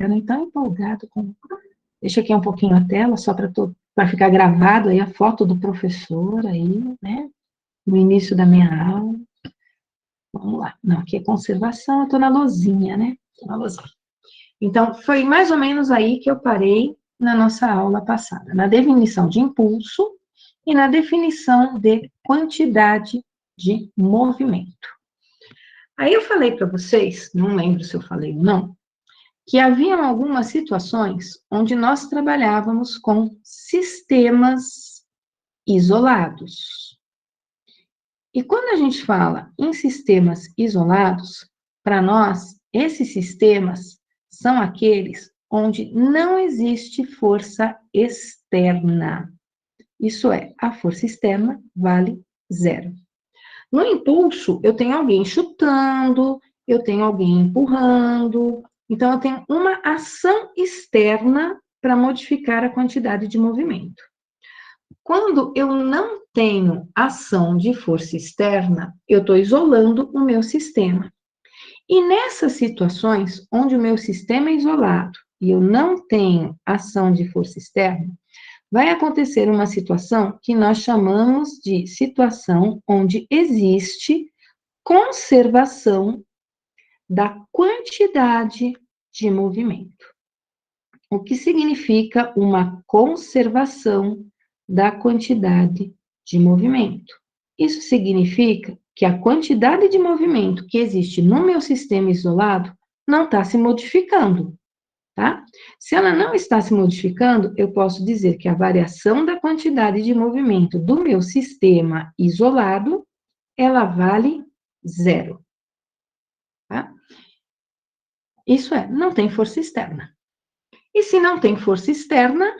ficaram tão empolgados com... Deixa aqui um pouquinho a tela, só para ficar gravado aí a foto do professor aí, né? No início da minha aula. Vamos lá. Não, aqui é conservação, eu estou na lousinha, né? Tô na lousinha. Então, foi mais ou menos aí que eu parei na nossa aula passada, na definição de impulso e na definição de quantidade de movimento. Aí eu falei para vocês, não lembro se eu falei ou não, que haviam algumas situações onde nós trabalhávamos com sistemas isolados. E quando a gente fala em sistemas isolados, para nós, esses sistemas são aqueles onde não existe força externa. Isso é, a força externa vale zero. No impulso, eu tenho alguém chutando, eu tenho alguém empurrando, então eu tenho uma ação externa para modificar a quantidade de movimento. Quando eu não tenho ação de força externa, eu estou isolando o meu sistema. E nessas situações, onde o meu sistema é isolado e eu não tenho ação de força externa, vai acontecer uma situação que nós chamamos de situação onde existe conservação da quantidade de movimento. O que significa uma conservação da quantidade de movimento? Isso significa que a quantidade de movimento que existe no meu sistema isolado não está se modificando, tá? Se ela não está se modificando, eu posso dizer que a variação da quantidade de movimento do meu sistema isolado, ela vale zero, tá? Isso é, não tem força externa. E se não tem força externa,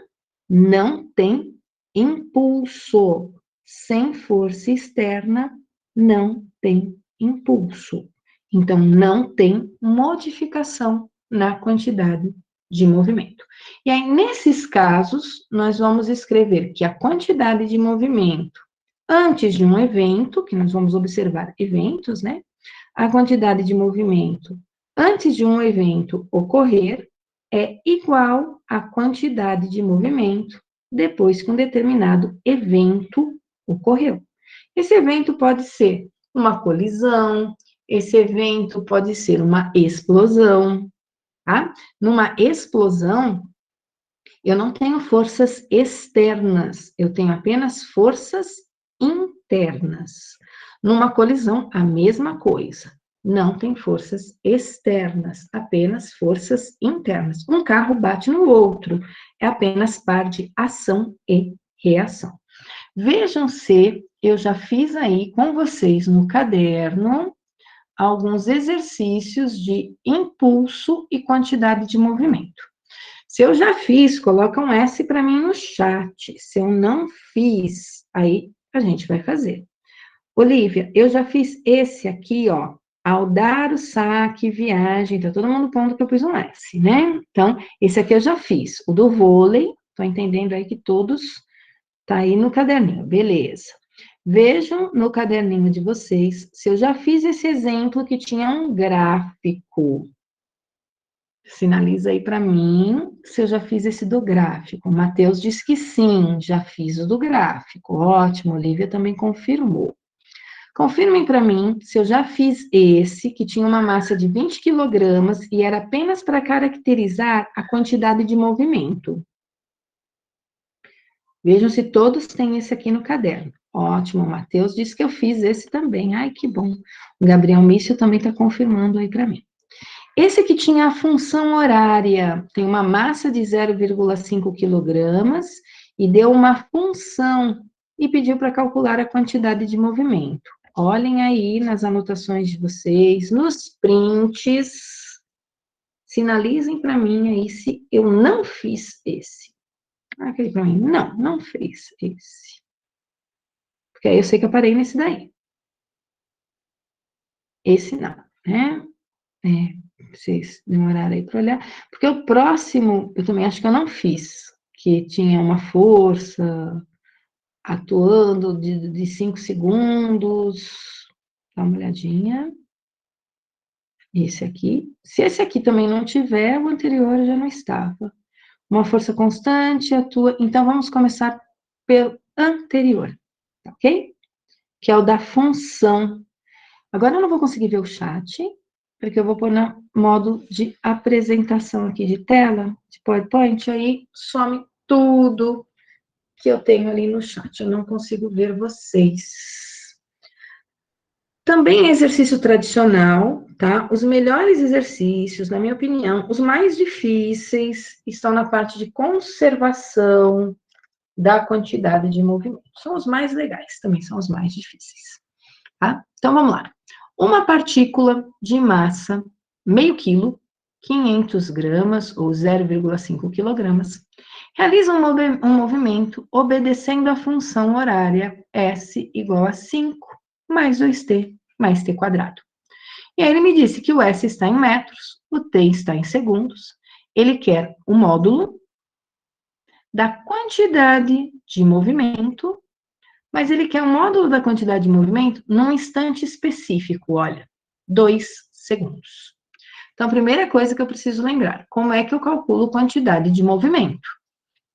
não tem impulso. Sem força externa, não tem impulso. Então, não tem modificação na quantidade de movimento. E aí, nesses casos, nós vamos escrever que a quantidade de movimento antes de um evento, que nós vamos observar eventos, né? A quantidade de movimento antes de um evento ocorrer é igual à quantidade de movimento depois que um determinado evento ocorreu. Esse evento pode ser uma colisão, esse evento pode ser uma explosão, tá? Numa explosão, eu não tenho forças externas, eu tenho apenas forças internas. Numa colisão, a mesma coisa. Não tem forças externas, apenas forças internas. Um carro bate no outro, é apenas par de ação e reação. Vejam se eu já fiz aí com vocês no caderno alguns exercícios de impulso e quantidade de movimento. Se eu já fiz, coloca um S para mim no chat. Se eu não fiz, aí a gente vai fazer. Olivia, eu já fiz esse aqui, ó. Ao dar o saque, viagem, tá todo mundo pondo que eu pus um S, né? Então, esse aqui eu já fiz. O do vôlei, tô entendendo aí que todos tá aí no caderninho, beleza. Vejam no caderninho de vocês se eu já fiz esse exemplo que tinha um gráfico. Sinaliza aí para mim se eu já fiz esse do gráfico. O Matheus disse que sim, já fiz o do gráfico. Ótimo, Olivia também confirmou. Confirmem para mim se eu já fiz esse, que tinha uma massa de 20 quilogramas e era apenas para caracterizar a quantidade de movimento. Vejam se todos têm esse aqui no caderno. Ótimo, o Matheus disse que eu fiz esse também. Ai, que bom. O Gabriel Mício também está confirmando aí para mim. Esse aqui tinha a função horária, tem uma massa de 0,5 quilogramas e deu uma função e pediu para calcular a quantidade de movimento. Olhem aí nas anotações de vocês, nos prints, sinalizem para mim aí se eu não fiz esse. Aquele para mim, não fez esse. Porque aí eu sei que eu parei nesse daí. Esse não, né? Vocês demoraram aí para olhar. Porque o próximo, eu também acho que eu não fiz, que tinha uma força atuando de 5 segundos. Dá uma olhadinha. esse aqui. Se esse aqui também não tiver, o anterior já não estava. Uma força constante atua... Então, vamos começar pelo anterior, ok? Que é o da função. Agora eu não vou conseguir ver o chat, porque eu vou pôr no modo de apresentação aqui de tela, de PowerPoint, aí some tudo que eu tenho ali no chat. Eu não consigo ver vocês. Também é exercício tradicional, tá? Os melhores exercícios, na minha opinião, os mais difíceis, estão na parte de conservação da quantidade de movimento. São os mais legais, também são os mais difíceis, tá? Então, vamos lá. Uma partícula de massa, meio quilo, 500 gramas ou 0,5 quilogramas, realiza um movimento obedecendo a função horária S igual a 5 mais 2t mais t quadrado. E aí ele me disse que o S está em metros, o t está em segundos, ele quer o módulo da quantidade de movimento, mas ele quer o módulo da quantidade de movimento num instante específico, olha, 2 segundos. Então, a primeira coisa que eu preciso lembrar, como é que eu calculo quantidade de movimento?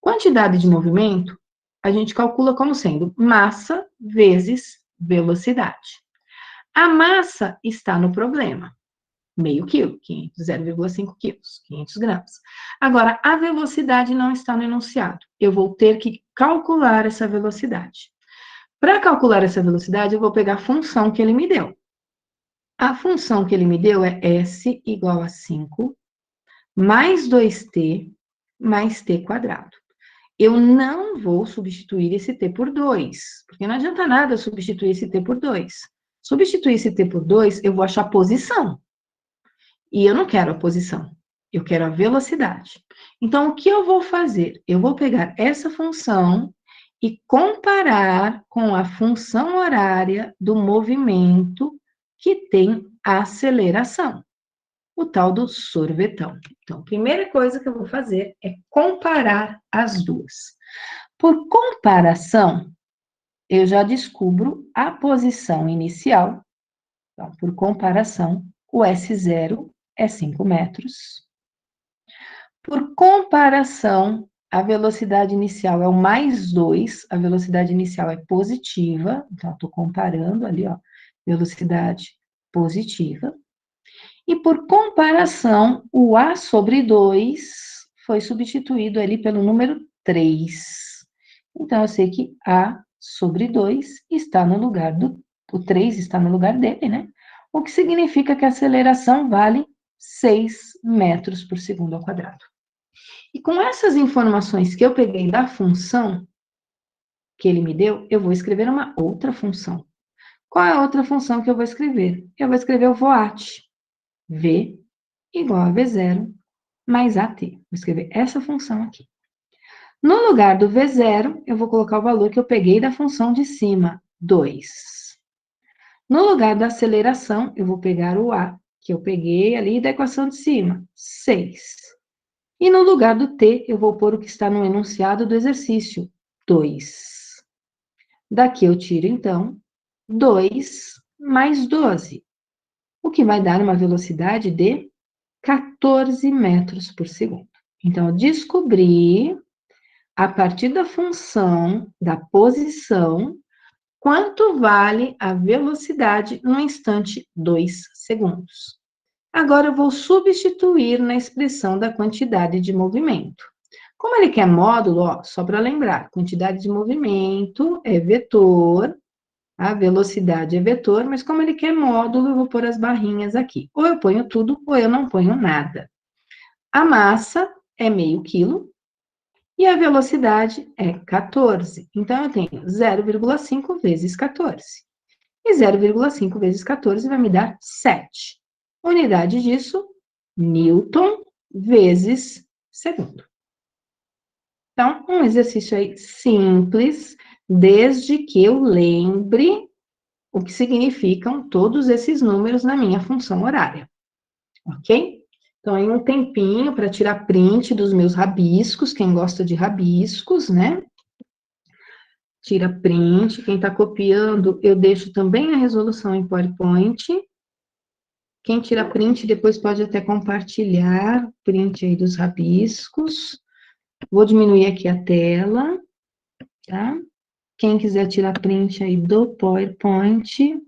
Quantidade de movimento, a gente calcula como sendo massa vezes velocidade. A massa está no problema, meio quilo, 0,5 quilos, 500 gramas. Agora, a velocidade não está no enunciado. Eu vou ter que calcular essa velocidade. Para calcular essa velocidade, eu vou pegar a função que ele me deu. A função que ele me deu é S igual a 5 mais 2t mais t quadrado. Eu não vou substituir esse t por 2, porque não adianta nada substituir esse t por 2. Substituir esse t por 2, eu vou achar posição. E eu não quero a posição, eu quero a velocidade. Então, o que eu vou fazer? Eu vou pegar essa função e comparar com a função horária do movimento que tem aceleração, o tal do sorvetão. Então, a primeira coisa que eu vou fazer é comparar as duas. Por comparação, eu já descubro a posição inicial. Então, por comparação, o S0 é 5 metros. Por comparação, a velocidade inicial é o mais 2, a velocidade inicial é positiva, então, estou comparando ali, ó, velocidade positiva. E por comparação, o A sobre 2 foi substituído ali pelo número 3. Então, eu sei que A sobre 2 está no lugar do... O 3 está no lugar dele, né? O que significa que a aceleração vale 6 metros por segundo ao quadrado. E com essas informações que eu peguei da função que ele me deu, eu vou escrever uma outra função. Qual é a outra função que eu vou escrever? Eu vou escrever o VOAT. V igual a V0 mais AT. Vou escrever essa função aqui. No lugar do V0, eu vou colocar o valor que eu peguei da função de cima, 2. No lugar da aceleração, eu vou pegar o A, que eu peguei ali da equação de cima, 6. E no lugar do T, eu vou pôr o que está no enunciado do exercício, 2. Daqui eu tiro, então, 2 mais 12, o que vai dar uma velocidade de 14 metros por segundo. Então, eu descobri, a partir da função da posição, quanto vale a velocidade no instante 2 segundos. Agora, eu vou substituir na expressão da quantidade de movimento. Como ele quer módulo, ó, só para lembrar, quantidade de movimento é vetor, a velocidade é vetor, mas como ele quer módulo, eu vou pôr as barrinhas aqui. Ou eu ponho tudo, ou eu não ponho nada. A massa é meio quilo e a velocidade é 14. Então, eu tenho 0,5 vezes 14. E 0,5 vezes 14 vai me dar 7. Unidade disso, Newton vezes segundo. Então, um exercício aí simples, desde que eu lembre o que significam todos esses números na minha função horária. Ok? Então, aí um tempinho para tirar print dos meus rabiscos, quem gosta de rabiscos, né? Tira print, quem está copiando, eu deixo também a resolução em PowerPoint. Quem tira print, depois pode até compartilhar, print aí dos rabiscos. Vou diminuir aqui a tela, tá? Quem quiser tirar print aí do PowerPoint,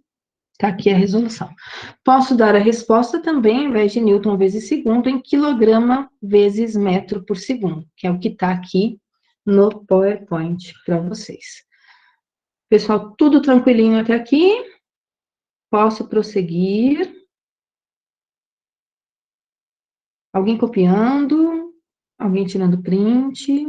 tá aqui a resolução. Posso dar a resposta também, ao invés de Newton vezes segundo, em quilograma vezes metro por segundo, que é o que está aqui no PowerPoint para vocês. Pessoal, tudo tranquilinho até aqui? Posso prosseguir? Alguém copiando? Alguém tirando print?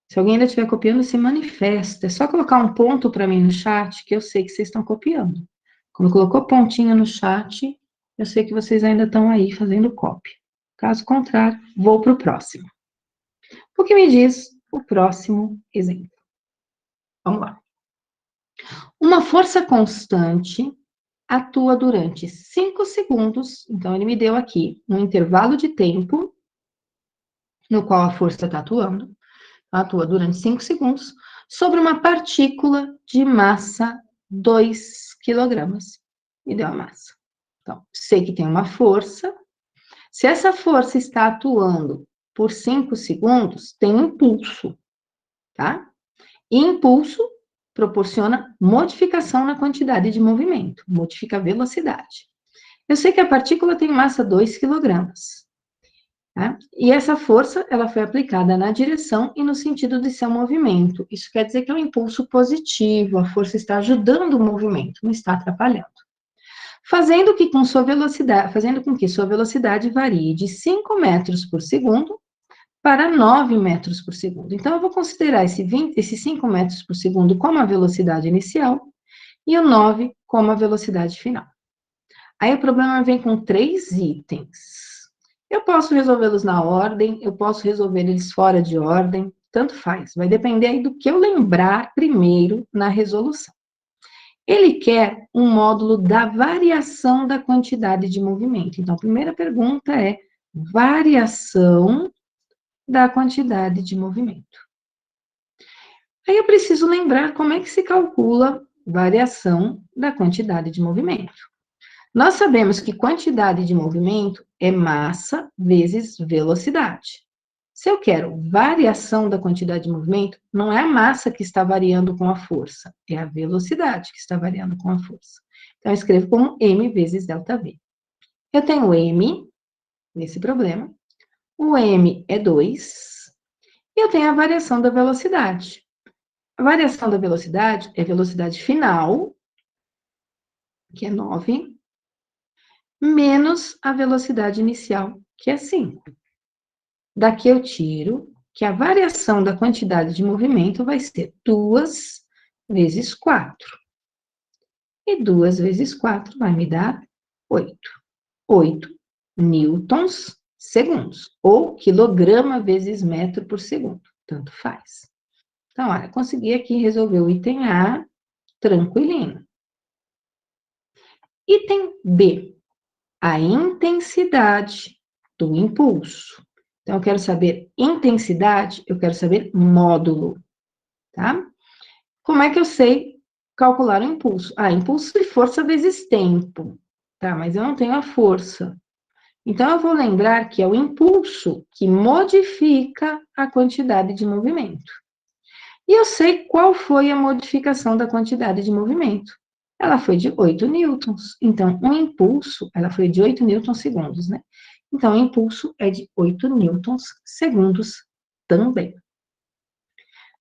Se alguém ainda estiver copiando, se manifesta. É só colocar um ponto para mim no chat, que eu sei que vocês estão copiando. Quando colocou pontinho no chat, eu sei que vocês ainda estão aí fazendo cópia. Caso contrário, vou para o próximo. O que me diz o próximo exemplo? Vamos lá. Uma força constante atua durante 5 segundos, então ele me deu aqui um intervalo de tempo no qual a força está atuando, atua durante 5 segundos, sobre uma partícula de massa 2 quilogramas. Me deu a massa. Então, sei que tem uma força. Se essa força está atuando por 5 segundos, tem um impulso, tá? E impulso proporciona modificação na quantidade de movimento, modifica a velocidade. Eu sei que a partícula tem massa 2 quilogramas. Tá? E essa força, ela foi aplicada na direção e no sentido de seu movimento. Isso quer dizer que é um impulso positivo, a força está ajudando o movimento, não está atrapalhando. Fazendo com que sua velocidade varie de 5 metros por segundo para 9 metros por segundo. Então, eu vou considerar esses 5 metros por segundo como a velocidade inicial e o 9 como a velocidade final. Aí o problema vem com 3 itens. Eu posso resolvê-los na ordem, eu posso resolver eles fora de ordem, tanto faz. Vai depender aí do que eu lembrar primeiro na resolução. Ele quer um módulo da variação da quantidade de movimento. Então, a primeira pergunta é variação da quantidade de movimento. Aí eu preciso lembrar como é que se calcula variação da quantidade de movimento. Nós sabemos que quantidade de movimento é massa vezes velocidade. Se eu quero variação da quantidade de movimento, não é a massa que está variando com a força, é a velocidade que está variando com a força. Então, eu escrevo como m vezes ΔV. Eu tenho m nesse problema, o m é 2, e eu tenho a variação da velocidade. A variação da velocidade é a velocidade final, que é 9, menos a velocidade inicial, que é 5. Daqui eu tiro que a variação da quantidade de movimento vai ser 2 vezes 4. E 2 vezes 4 vai me dar 8. 8 newtons segundos, ou quilograma vezes metro por segundo, tanto faz. Então, olha, consegui aqui resolver o item A, tranquilinho. Item B, a intensidade do impulso. Então, eu quero saber intensidade, eu quero saber módulo, tá? Como é que eu sei calcular o impulso? Ah, impulso de força vezes tempo, tá? Mas eu não tenho a força. Então, eu vou lembrar que é o impulso que modifica a quantidade de movimento. E eu sei qual foi a modificação da quantidade de movimento. Ela foi de 8 newtons. Então, um impulso, ela foi de 8 newtons segundos, né? Então, o impulso é de 8 newtons segundos também.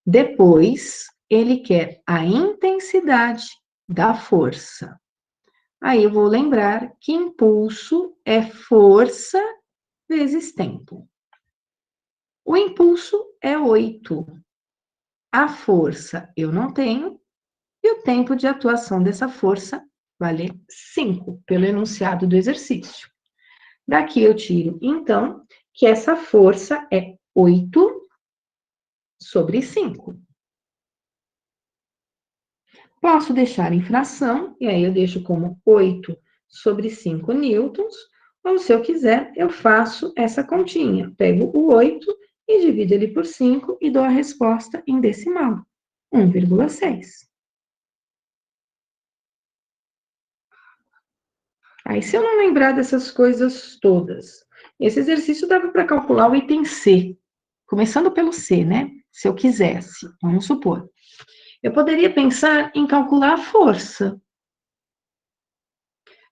Depois, ele quer a intensidade da força. Aí eu vou lembrar que impulso é força vezes tempo. O impulso é 8. A força eu não tenho, e o tempo de atuação dessa força vale 5, pelo enunciado do exercício. Daqui eu tiro, então, que essa força é 8 sobre 5. Posso deixar em fração, e aí eu deixo como 8 sobre 5 newtons, ou se eu quiser, eu faço essa continha. Pego o 8 e divido ele por 5 e dou a resposta em decimal, 1,6. Aí, se eu não lembrar dessas coisas todas, esse exercício dava para calcular o item C, começando pelo C, né? Se eu quisesse, vamos supor. Eu poderia pensar em calcular a força.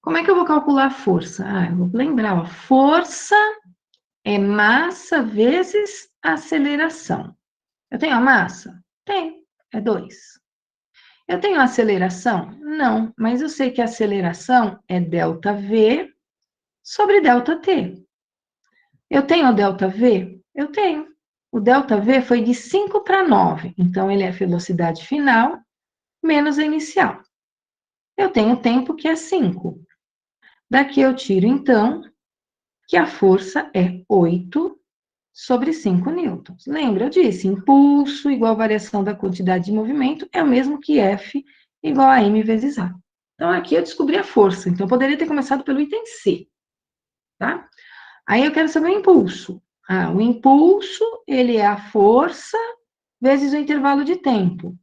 Como é que eu vou calcular a força? Eu vou lembrar, ó, força é massa vezes aceleração. Eu tenho a massa? Tenho, é 2. Eu tenho a aceleração? Não, mas eu sei que a aceleração é ΔV sobre ΔT. Eu tenho o ΔV? Eu tenho. O ΔV foi de 5 para 9, então ele é a velocidade final menos a inicial. Eu tenho o tempo que é 5. Daqui eu tiro, então, que a força é 8 sobre 5 newtons. Lembra, eu disse, impulso igual a variação da quantidade de movimento é o mesmo que F igual a M vezes A. Então, aqui eu descobri a força. Então, eu poderia ter começado pelo item C, tá? Aí eu quero saber o impulso. O impulso, ele é a força vezes o intervalo de tempo.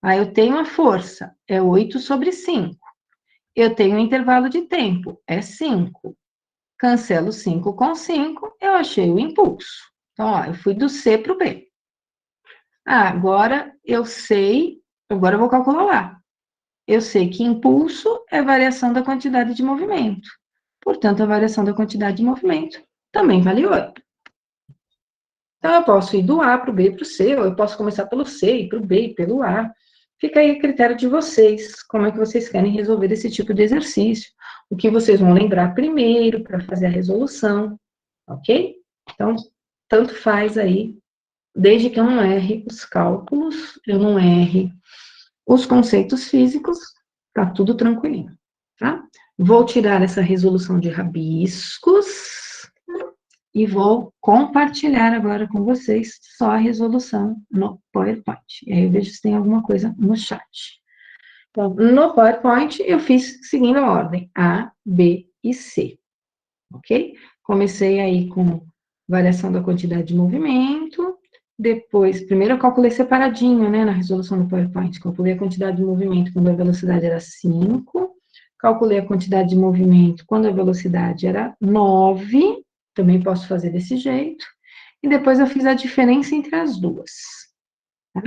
Aí eu tenho a força, é 8 sobre 5. Eu tenho o intervalo de tempo, é 5. Cancelo 5 com 5, eu achei o impulso. Então, ó, eu fui do C para o B. Agora eu sei, agora eu vou calcular lá. Eu sei que impulso é variação da quantidade de movimento. Portanto, a variação da quantidade de movimento também vale 8. Então, eu posso ir do A para o B para o C, ou eu posso começar pelo C, ir para o B e pelo A. Fica aí a critério de vocês, como é que vocês querem resolver esse tipo de exercício. O que vocês vão lembrar primeiro para fazer a resolução, ok? Então, tanto faz aí, desde que eu não erre os cálculos, eu não erre os conceitos físicos, tá tudo tranquilinho, tá? Vou tirar essa resolução de rabiscos e vou compartilhar agora com vocês só a resolução no PowerPoint. E aí eu vejo se tem alguma coisa no chat. Então, no PowerPoint, eu fiz seguindo a ordem, A, B e C, ok? Comecei aí com variação da quantidade de movimento, depois, primeiro eu calculei separadinho, né, na resolução do PowerPoint, calculei a quantidade de movimento quando a velocidade era 5, calculei a quantidade de movimento quando a velocidade era 9, também posso fazer desse jeito, e depois eu fiz a diferença entre as duas, tá?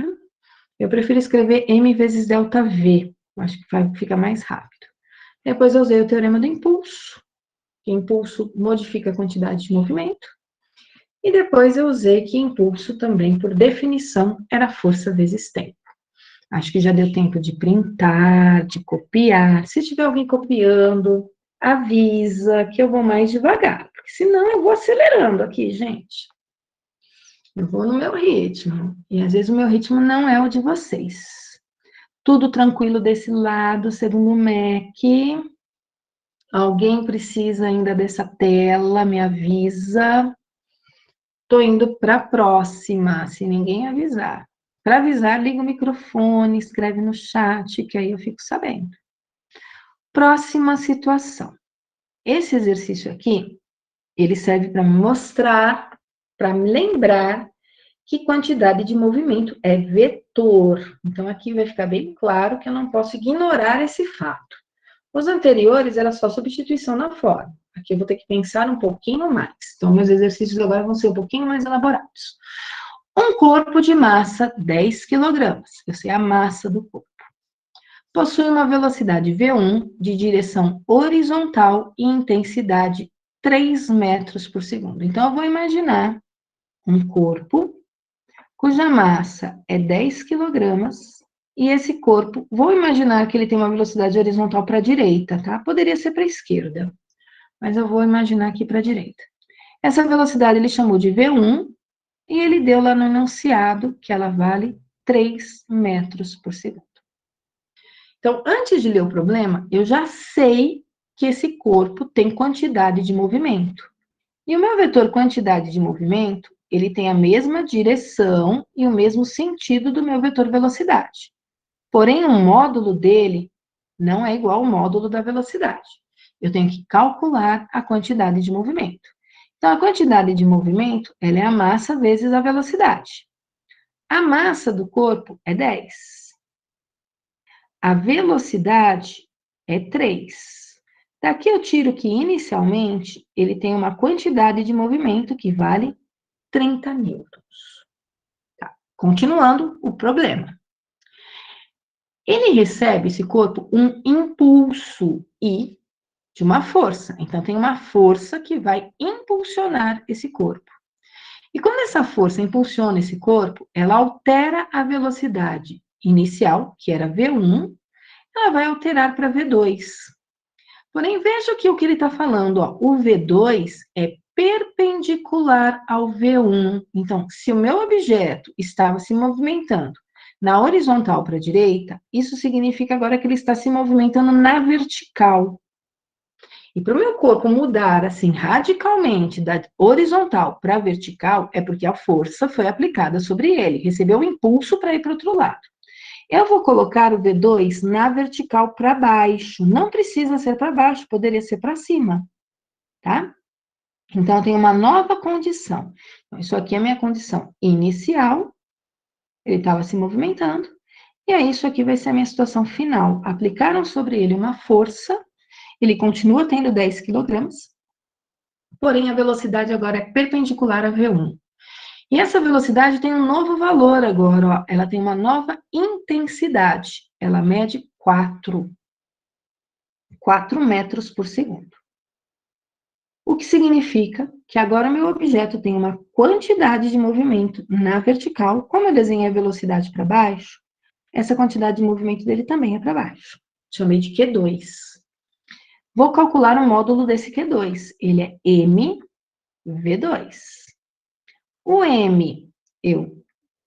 Eu prefiro escrever m vezes ΔV, acho que fica mais rápido. Depois eu usei o teorema do impulso, que impulso modifica a quantidade de movimento, e depois eu usei que impulso também, por definição, era força vezes tempo. Acho que já deu tempo de printar, de copiar. Se tiver alguém copiando, avisa que eu vou mais devagar, porque senão eu vou acelerando aqui, gente. Eu vou no meu ritmo, e às vezes o meu ritmo não é o de vocês. Tudo tranquilo desse lado, segundo o MEC. Alguém precisa ainda dessa tela, me avisa. Tô indo para a próxima, se ninguém avisar. Para avisar, liga o microfone, escreve no chat, que aí eu fico sabendo. Próxima situação. Esse exercício aqui, ele serve para mostrar, para me lembrar que quantidade de movimento é vetor. Então, aqui vai ficar bem claro que eu não posso ignorar esse fato. Os anteriores era só substituição na forma. Aqui eu vou ter que pensar um pouquinho mais. Então, meus exercícios agora vão ser um pouquinho mais elaborados. Um corpo de massa 10 kg. Eu sei a massa do corpo. Possui uma velocidade V1 de direção horizontal e intensidade 3 metros por segundo. Então, eu vou imaginar um corpo cuja massa é 10 kg, e esse corpo, vou imaginar que ele tem uma velocidade horizontal para a direita, tá? Poderia ser para a esquerda, mas eu vou imaginar aqui para a direita. Essa velocidade ele chamou de V1, e ele deu lá no enunciado que ela vale 3 metros por segundo. Então, antes de ler o problema, eu já sei que esse corpo tem quantidade de movimento. E o meu vetor quantidade de movimento, ele tem a mesma direção e o mesmo sentido do meu vetor velocidade. Porém, o módulo dele não é igual ao módulo da velocidade. Eu tenho que calcular a quantidade de movimento. Então, a quantidade de movimento, ela é a massa vezes a velocidade. A massa do corpo é 10. A velocidade é 3. Daqui eu tiro que, inicialmente, ele tem uma quantidade de movimento que vale 30 newtons. Tá. Continuando o problema. Ele recebe, esse corpo, um impulso I de uma força. Então, tem uma força que vai impulsionar esse corpo. E quando essa força impulsiona esse corpo, ela altera a velocidade inicial, que era V1, ela vai alterar para V2. Porém, veja que o que ele está falando, ó, o V2 é perpendicular ao V1. Então, se o meu objeto estava se movimentando na horizontal para a direita, isso significa agora que ele está se movimentando na vertical. E para o meu corpo mudar assim radicalmente da horizontal para a vertical, é porque a força foi aplicada sobre ele, recebeu o impulso para ir para o outro lado. Eu vou colocar o V2 na vertical para baixo. Não precisa ser para baixo, poderia ser para cima, tá? Então, eu tenho uma nova condição. Então, isso aqui é a minha condição inicial. Ele estava se movimentando. E aí, isso aqui vai ser a minha situação final. Aplicaram sobre ele uma força. Ele continua tendo 10 quilogramas. Porém, a velocidade agora é perpendicular a V1. E essa velocidade tem um novo valor agora, ó. Ela tem uma nova intensidade. Ela mede 4 metros por segundo. O que significa que agora meu objeto tem uma quantidade de movimento na vertical. Como eu desenhei a velocidade para baixo, essa quantidade de movimento dele também é para baixo. Chamei de Q2. Vou calcular o módulo desse Q2. Ele é mV2. O M eu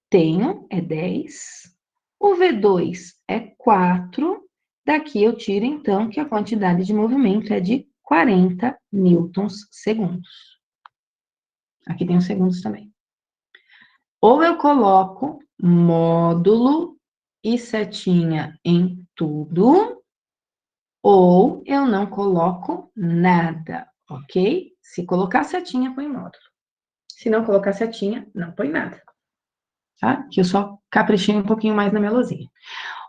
tenho, é 10. O V2 é 4. Daqui eu tiro, então, que a quantidade de movimento é de 40 newtons segundos. Aqui tem os segundos também. Ou eu coloco módulo e setinha em tudo, ou eu não coloco nada, ok? Se colocar setinha, põe módulo. Se não colocar setinha, não põe nada. Tá? Que eu só caprichei um pouquinho mais na minha luzinha.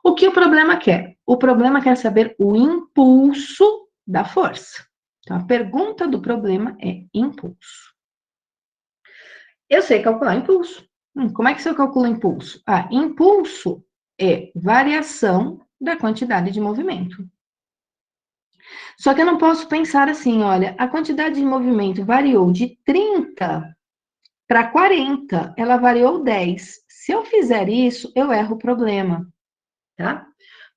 O que o problema quer? O problema quer saber o impulso da força. Então, a pergunta do problema é impulso. Eu sei calcular impulso. Como é que você calcula impulso? Ah, impulso é variação da quantidade de movimento. Só que eu não posso pensar assim, olha, a quantidade de movimento variou de 30 para 40, ela variou 10. Se eu fizer isso, eu erro o problema, tá?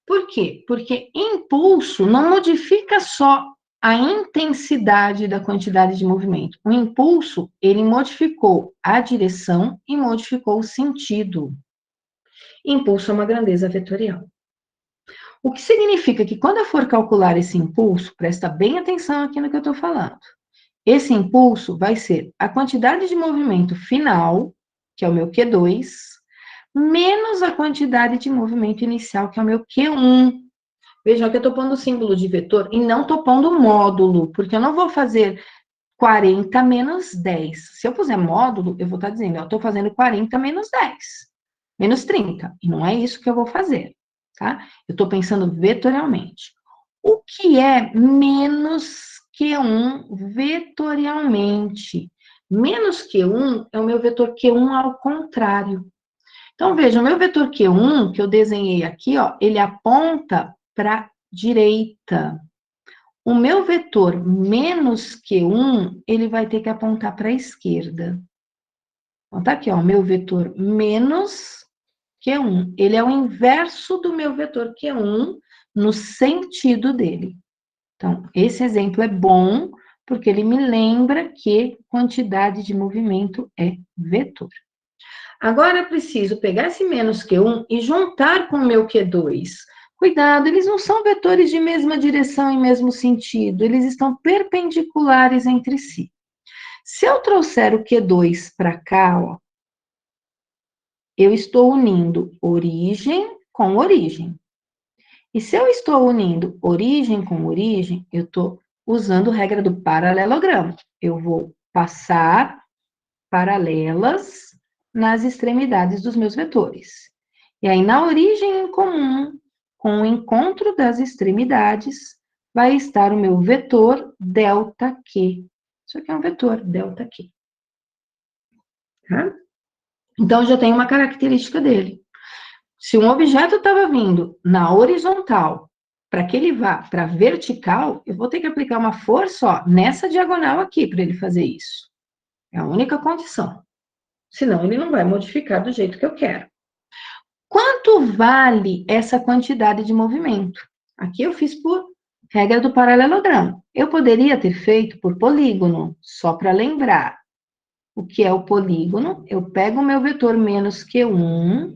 Por quê? Porque impulso não modifica só a intensidade da quantidade de movimento. O impulso, ele modificou a direção e modificou o sentido. Impulso é uma grandeza vetorial. O que significa que quando eu for calcular esse impulso, presta bem atenção aqui no que eu estou falando. Esse impulso vai ser a quantidade de movimento final, que é o meu Q2, menos a quantidade de movimento inicial, que é o meu Q1. Veja que eu estou pondo o símbolo de vetor e não estou pondo módulo, porque eu não vou fazer 40 menos 10. Se eu puser módulo, eu vou estar dizendo, eu estou fazendo 40 menos 10, menos 30. E não é isso que eu vou fazer, tá? Eu estou pensando vetorialmente. O que é menos Q1 vetorialmente? Menos Q1 é o meu vetor Q1 ao contrário. Então, veja, o meu vetor Q1, que eu desenhei aqui, ó, ele aponta para a direita. O meu vetor menos Q1, ele vai ter que apontar para a esquerda. Então, tá aqui, ó, o meu vetor menos Q1. Ele é o inverso do meu vetor Q1 no sentido dele. Então, esse exemplo é bom, porque ele me lembra que quantidade de movimento é vetor. Agora, eu preciso pegar esse menos Q1 e juntar com o meu Q2. Cuidado, eles não são vetores de mesma direção e mesmo sentido, eles estão perpendiculares entre si. Se eu trouxer o Q2 para cá, ó, eu estou unindo origem com origem. E se eu estou unindo origem com origem, eu estou usando a regra do paralelogramo. Eu vou passar paralelas nas extremidades dos meus vetores. E aí, na origem em comum, com o encontro das extremidades, vai estar o meu vetor ΔQ. Isso aqui é um vetor ΔQ. Tá? Então, já tem uma característica dele. Se um objeto estava vindo na horizontal, para que ele vá para a vertical, eu vou ter que aplicar uma força ó, nessa diagonal aqui para ele fazer isso. É a única condição. Senão, ele não vai modificar do jeito que eu quero. Quanto vale essa quantidade de movimento? Aqui eu fiz por regra do paralelogramo. Eu poderia ter feito por polígono, só para lembrar. O que é o polígono? Eu pego o meu vetor menos Q1,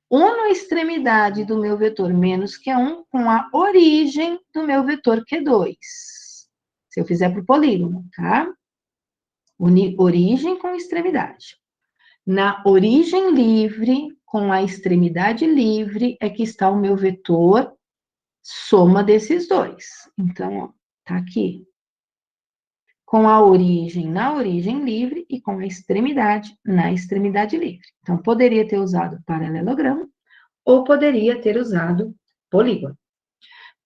uno a extremidade do meu vetor menos Q1 com a origem do meu vetor Q2. Se eu fizer por polígono, tá? Origem com extremidade. Na origem livre, com a extremidade livre, é que está o meu vetor soma desses dois. Então, ó, tá aqui. Com a origem na origem livre e com a extremidade na extremidade livre. Então, poderia ter usado paralelogramo ou poderia ter usado polígono.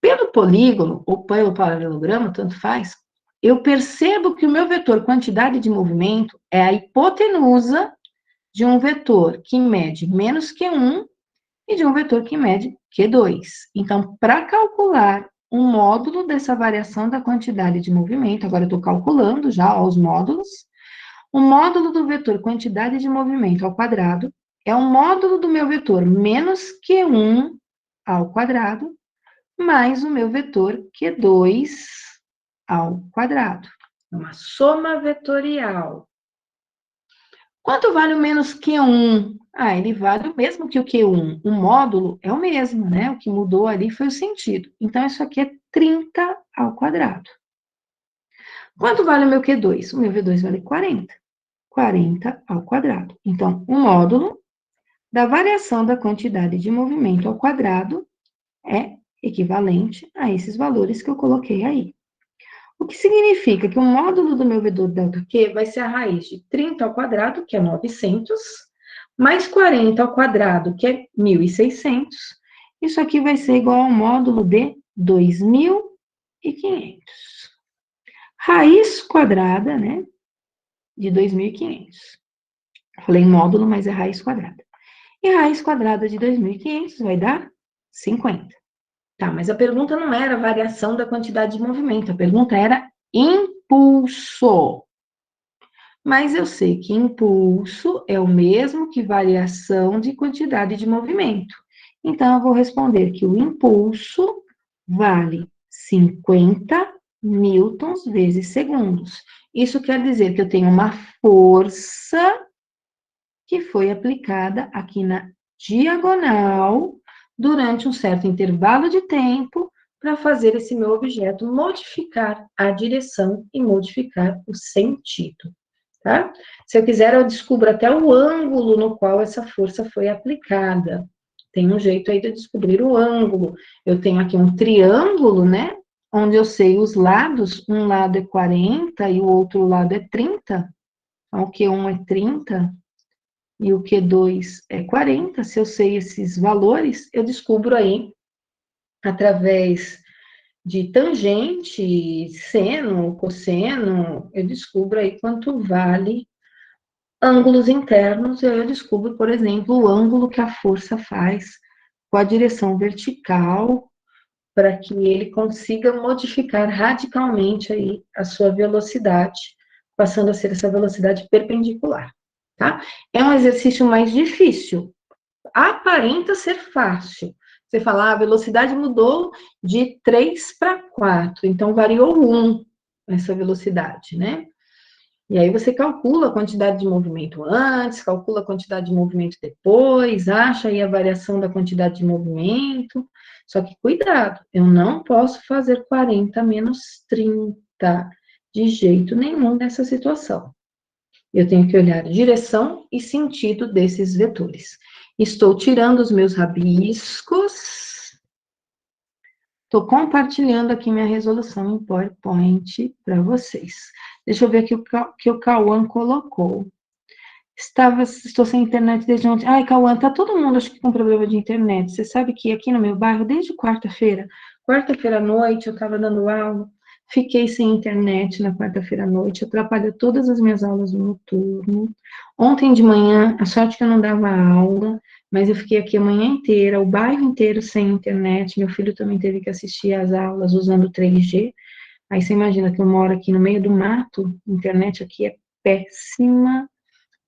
Pelo polígono ou pelo paralelogramo, tanto faz, eu percebo que o meu vetor quantidade de movimento é a hipotenusa de um vetor que mede menos Q1 e de um vetor que mede Q2. Então, para calcular um módulo dessa variação da quantidade de movimento, agora eu estou calculando já ó, os módulos, o módulo do vetor quantidade de movimento ao quadrado é o módulo do meu vetor menos Q1 ao quadrado, mais o meu vetor Q2 ao quadrado. Uma soma vetorial. Quanto vale o menos Q1? Ah, ele vale o mesmo que o Q1. O módulo é o mesmo, né? O que mudou ali foi o sentido. Então, isso aqui é 30 ao quadrado. Quanto vale o meu Q2? O meu V2 vale 40. 40 ao quadrado. Então, o módulo da variação da quantidade de movimento ao quadrado é equivalente a esses valores que eu coloquei aí. O que significa que o módulo do meu vetor ΔQ vai ser a raiz de 30 ao quadrado, que é 900, mais 40 ao quadrado, que é 1.600. Isso aqui vai ser igual ao módulo de 2.500. Raiz quadrada, né, de 2.500. Falei módulo, mas é raiz quadrada. E raiz quadrada de 2.500 vai dar 50. Tá, mas a pergunta não era variação da quantidade de movimento, a pergunta era impulso. Mas eu sei que impulso é o mesmo que variação de quantidade de movimento. Então, eu vou responder que o impulso vale 50 newtons vezes segundos. Isso quer dizer que eu tenho uma força que foi aplicada aqui na diagonal durante um certo intervalo de tempo para fazer esse meu objeto modificar a direção e modificar o sentido, tá? Se eu quiser, eu descubro até o ângulo no qual essa força foi aplicada. Tem um jeito aí de descobrir o ângulo. Eu tenho aqui um triângulo, né? Onde eu sei os lados, um lado é 40 e o outro lado é 30. Então, o Q1 é 30 e o Q2 é 40. Se eu sei esses valores, eu descubro aí, através de tangente, seno, cosseno, eu descubro aí quanto vale ângulos internos, e aí eu descubro, por exemplo, o ângulo que a força faz com a direção vertical, para que ele consiga modificar radicalmente aí a sua velocidade, passando a ser essa velocidade perpendicular, tá? É um exercício mais difícil, aparenta ser fácil. Você fala, a velocidade mudou de 3 para 4, então variou 1 essa velocidade, né? E aí você calcula a quantidade de movimento antes, calcula a quantidade de movimento depois, acha aí a variação da quantidade de movimento. Só que cuidado, eu não posso fazer 40 menos 30 de jeito nenhum nessa situação. Eu tenho que olhar a direção e sentido desses vetores. Estou tirando os meus rabiscos. Estou compartilhando aqui minha resolução em PowerPoint para vocês. Deixa eu ver aqui o que o Cauã colocou. Estou sem internet desde ontem. Ai, Cauã, tá todo mundo acho que com problema de internet. Você sabe que aqui no meu bairro, desde quarta-feira, Quarta-feira à noite, eu estava dando aula, fiquei sem internet na quarta-feira à noite, atrapalhou todas as minhas aulas no noturno. Ontem de manhã, a sorte que eu não dava aula, mas eu fiquei aqui a manhã inteira, o bairro inteiro sem internet, meu filho também teve que assistir às aulas usando 3G. Aí você imagina que eu moro aqui no meio do mato, a internet aqui é péssima,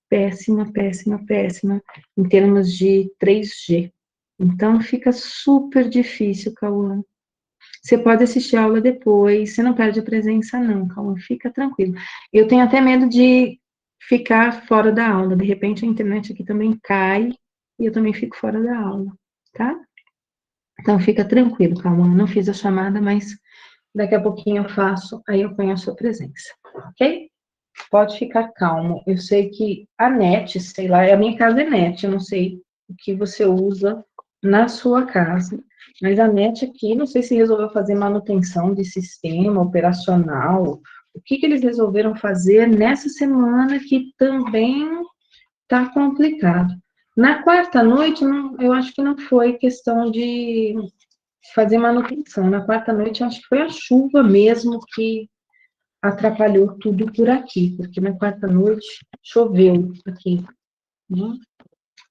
péssima, péssima, péssima, em termos de 3G. Então, fica super difícil, Cauã. Você pode assistir a aula depois, você não perde a presença, não, Cauã, fica tranquilo. Eu tenho até medo de ficar fora da aula, de repente a internet aqui também cai e eu também fico fora da aula, tá? Então, fica tranquilo, Cauã, não fiz a chamada, mas daqui a pouquinho eu faço, aí eu ponho a sua presença, ok? Pode ficar calmo. Eu sei que a NET, sei lá, a minha casa é NET, eu não sei o que você usa na sua casa, mas a NET aqui, não sei se resolveu fazer manutenção de sistema operacional, o que eles resolveram fazer nessa semana que também tá complicado. Na quarta noite, eu acho que não foi questão de fazer manutenção. Na quarta noite, eu acho que foi a chuva mesmo que atrapalhou tudo por aqui, porque na quarta noite choveu aqui, né,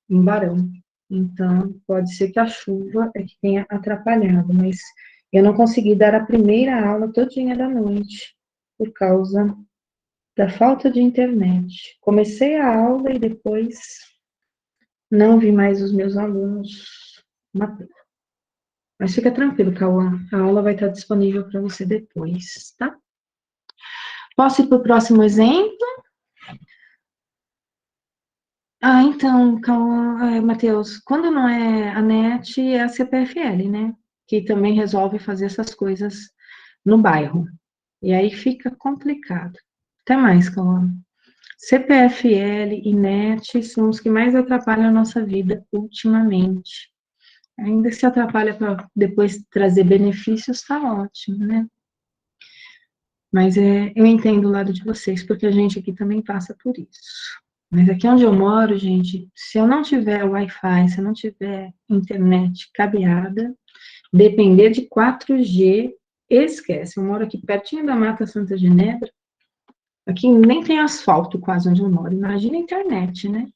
em Barão. Então, pode ser que a chuva é que tenha atrapalhado, mas eu não consegui dar a primeira aula todinha da noite, por causa da falta de internet. Comecei a aula e depois não vi mais os meus alunos na tela. Mas fica tranquilo, Cauã, a aula vai estar disponível para você depois, tá? Posso ir para o próximo exemplo? Então, Matheus, quando não é a NET, é a CPFL, né? Que também resolve fazer essas coisas no bairro. E aí fica complicado. Até mais, Cauã. CPFL e NET são os que mais atrapalham a nossa vida ultimamente. Ainda se atrapalha para depois trazer benefícios, tá ótimo, né? Mas eu entendo o lado de vocês, porque a gente aqui também passa por isso. Mas aqui onde eu moro, gente, se eu não tiver Wi-Fi, se eu não tiver internet cabeada, depender de 4G, esquece. Eu moro aqui pertinho da Mata Santa Genebra, aqui nem tem asfalto quase onde eu moro. Imagina a internet, né?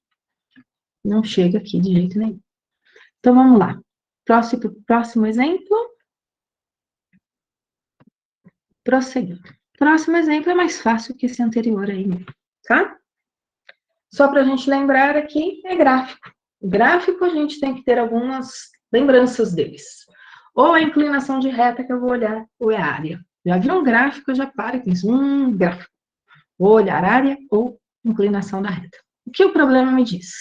Não chega aqui de jeito nenhum. Então, vamos lá. Próximo exemplo. Prosseguir. Próximo exemplo é mais fácil que esse anterior aí, tá? Só para a gente lembrar aqui, é gráfico. Gráfico, a gente tem que ter algumas lembranças deles. Ou a inclinação de reta que eu vou olhar, ou é a área. Já viu um gráfico, já para e pensa, gráfico. Vou olhar área ou inclinação da reta. O que o problema me diz?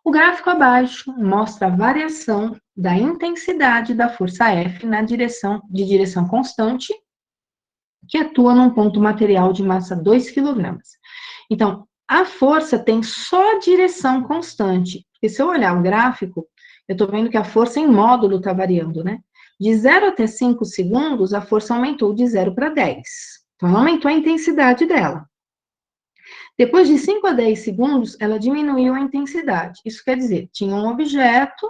O gráfico abaixo mostra a variação da intensidade da força F na direção constante, que atua num ponto material de massa 2 kg. Então, a força tem só direção constante. Porque se eu olhar o gráfico, eu estou vendo que a força em módulo está variando, né? De 0 até 5 segundos, a força aumentou de 0 para 10. Então, ela aumentou a intensidade dela. Depois de 5 a 10 segundos, ela diminuiu a intensidade. Isso quer dizer, tinha um objeto,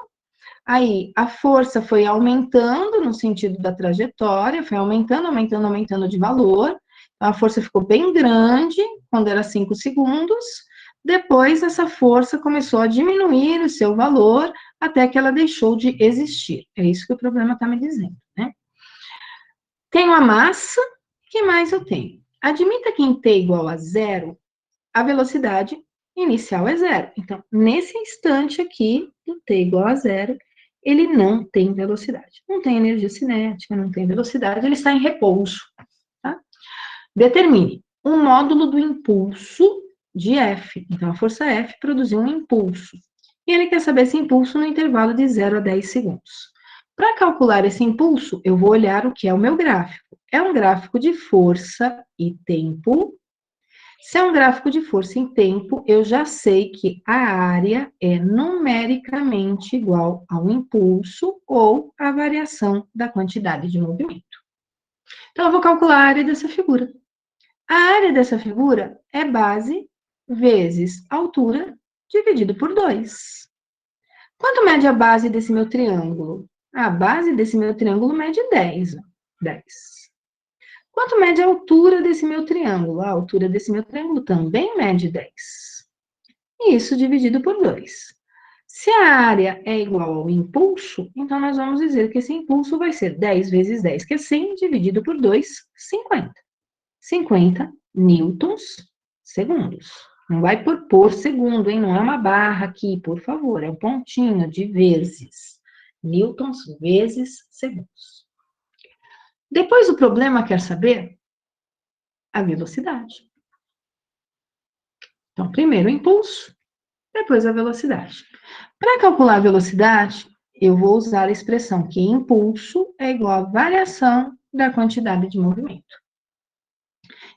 aí a força foi aumentando no sentido da trajetória, foi aumentando, aumentando, aumentando de valor, a força ficou bem grande quando era 5 segundos, depois essa força começou a diminuir o seu valor até que ela deixou de existir. É isso que o problema está me dizendo, né? Tenho a massa, o que mais eu tenho? Admita que em t igual a 0, a velocidade inicial é 0. Então, nesse instante aqui, do t igual a 0, ele não tem velocidade. Não tem energia cinética, não tem velocidade, ele está em repouso. Tá? Determine um módulo do impulso de F. Então, a força F produziu um impulso. E ele quer saber esse impulso no intervalo de 0 a 10 segundos. Para calcular esse impulso, eu vou olhar o que é o meu gráfico. É um gráfico de força e tempo. Se é um gráfico de força em tempo, eu já sei que a área é numericamente igual ao impulso ou à variação da quantidade de movimento. Então, eu vou calcular a área dessa figura. A área dessa figura é base vezes altura dividido por 2. Quanto mede a base desse meu triângulo? A base desse meu triângulo mede 10. 10. Quanto mede a altura desse meu triângulo? A altura desse meu triângulo também mede 10. E isso dividido por 2. Se a área é igual ao impulso, então nós vamos dizer que esse impulso vai ser 10 vezes 10, que é 100, dividido por 2, 50. 50 newtons segundos. Não vai por segundo, hein? Não é uma barra aqui, por favor. É um pontinho de vezes. Newtons vezes segundos. Depois o problema quer saber a velocidade. Então, primeiro o impulso, depois a velocidade. Para calcular a velocidade, eu vou usar a expressão que impulso é igual à variação da quantidade de movimento.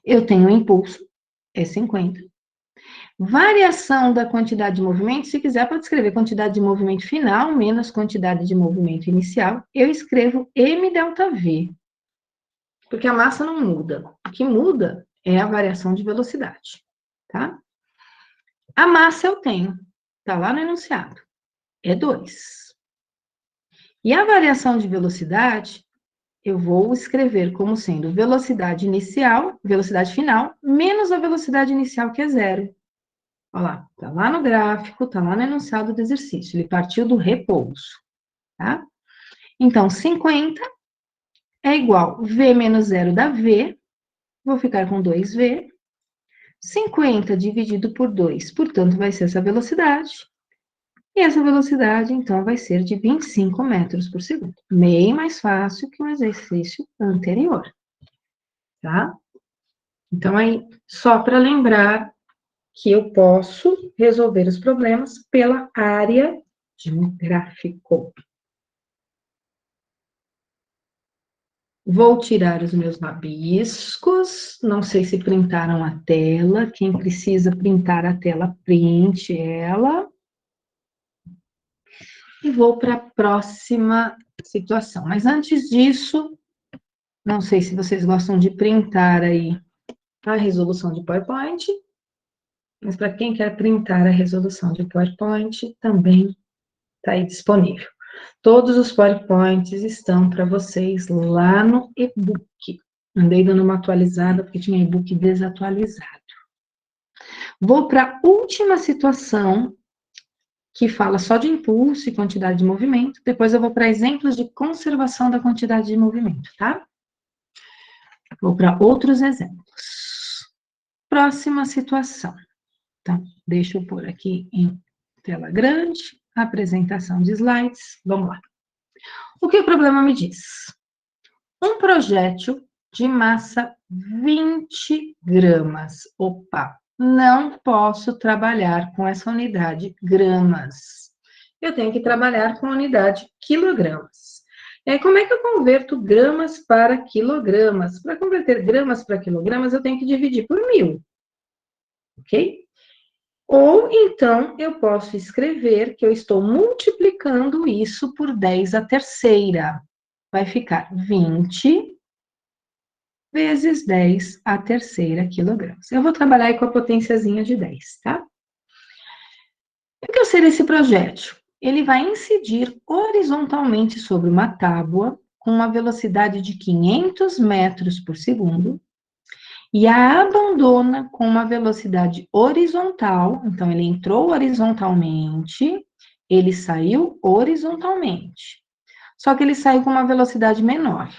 Eu tenho impulso, é 50. Variação da quantidade de movimento, se quiser, pode escrever quantidade de movimento final menos quantidade de movimento inicial. Eu escrevo m delta v, porque a massa não muda. O que muda é a variação de velocidade, tá? A massa eu tenho, tá lá no enunciado, é 2. E a variação de velocidade, eu vou escrever como sendo velocidade inicial, velocidade final, menos a velocidade inicial, que é 0. Olha lá, tá lá no gráfico, tá lá no enunciado do exercício. Ele partiu do repouso, tá? Então, 50 é igual V menos 0 dá V, vou ficar com 2V. 50 dividido por 2, portanto, vai ser essa velocidade. E essa velocidade, então, vai ser de 25 metros por segundo. Bem mais fácil que o exercício anterior, tá? Então, aí, só para lembrar que eu posso resolver os problemas pela área de um gráfico. Vou tirar os meus rabiscos, não sei se printaram a tela, quem precisa printar a tela, printe ela. E vou para a próxima situação. Mas antes disso, não sei se vocês gostam de printar aí a resolução de PowerPoint, mas para quem quer printar a resolução de PowerPoint, também está aí disponível. Todos os PowerPoints estão para vocês lá no e-book. Andei dando uma atualizada, porque tinha e-book desatualizado. Vou para a última situação, que fala só de impulso e quantidade de movimento. Depois eu vou para exemplos de conservação da quantidade de movimento, tá? Vou para outros exemplos. Próxima situação. Então, deixa eu pôr aqui em tela grande, apresentação de slides. Vamos lá. O que o problema me diz? Um projétil de massa 20 gramas. Opa, não posso trabalhar com essa unidade gramas. Eu tenho que trabalhar com a unidade quilogramas. E aí, como é que eu converto gramas para quilogramas? Para converter gramas para quilogramas, eu tenho que dividir por 1000. Ok? Ou, então, eu posso escrever que eu estou multiplicando isso por 10 à terceira. Vai ficar 20 vezes 10 à terceira quilogramas. Eu vou trabalhar aí com a potênciazinha de 10, tá? O que ser esse projétil? Ele vai incidir horizontalmente sobre uma tábua com uma velocidade de 500 metros por segundo e a abandona com uma velocidade horizontal. Então, ele entrou horizontalmente, ele saiu horizontalmente. Só que ele saiu com uma velocidade menor,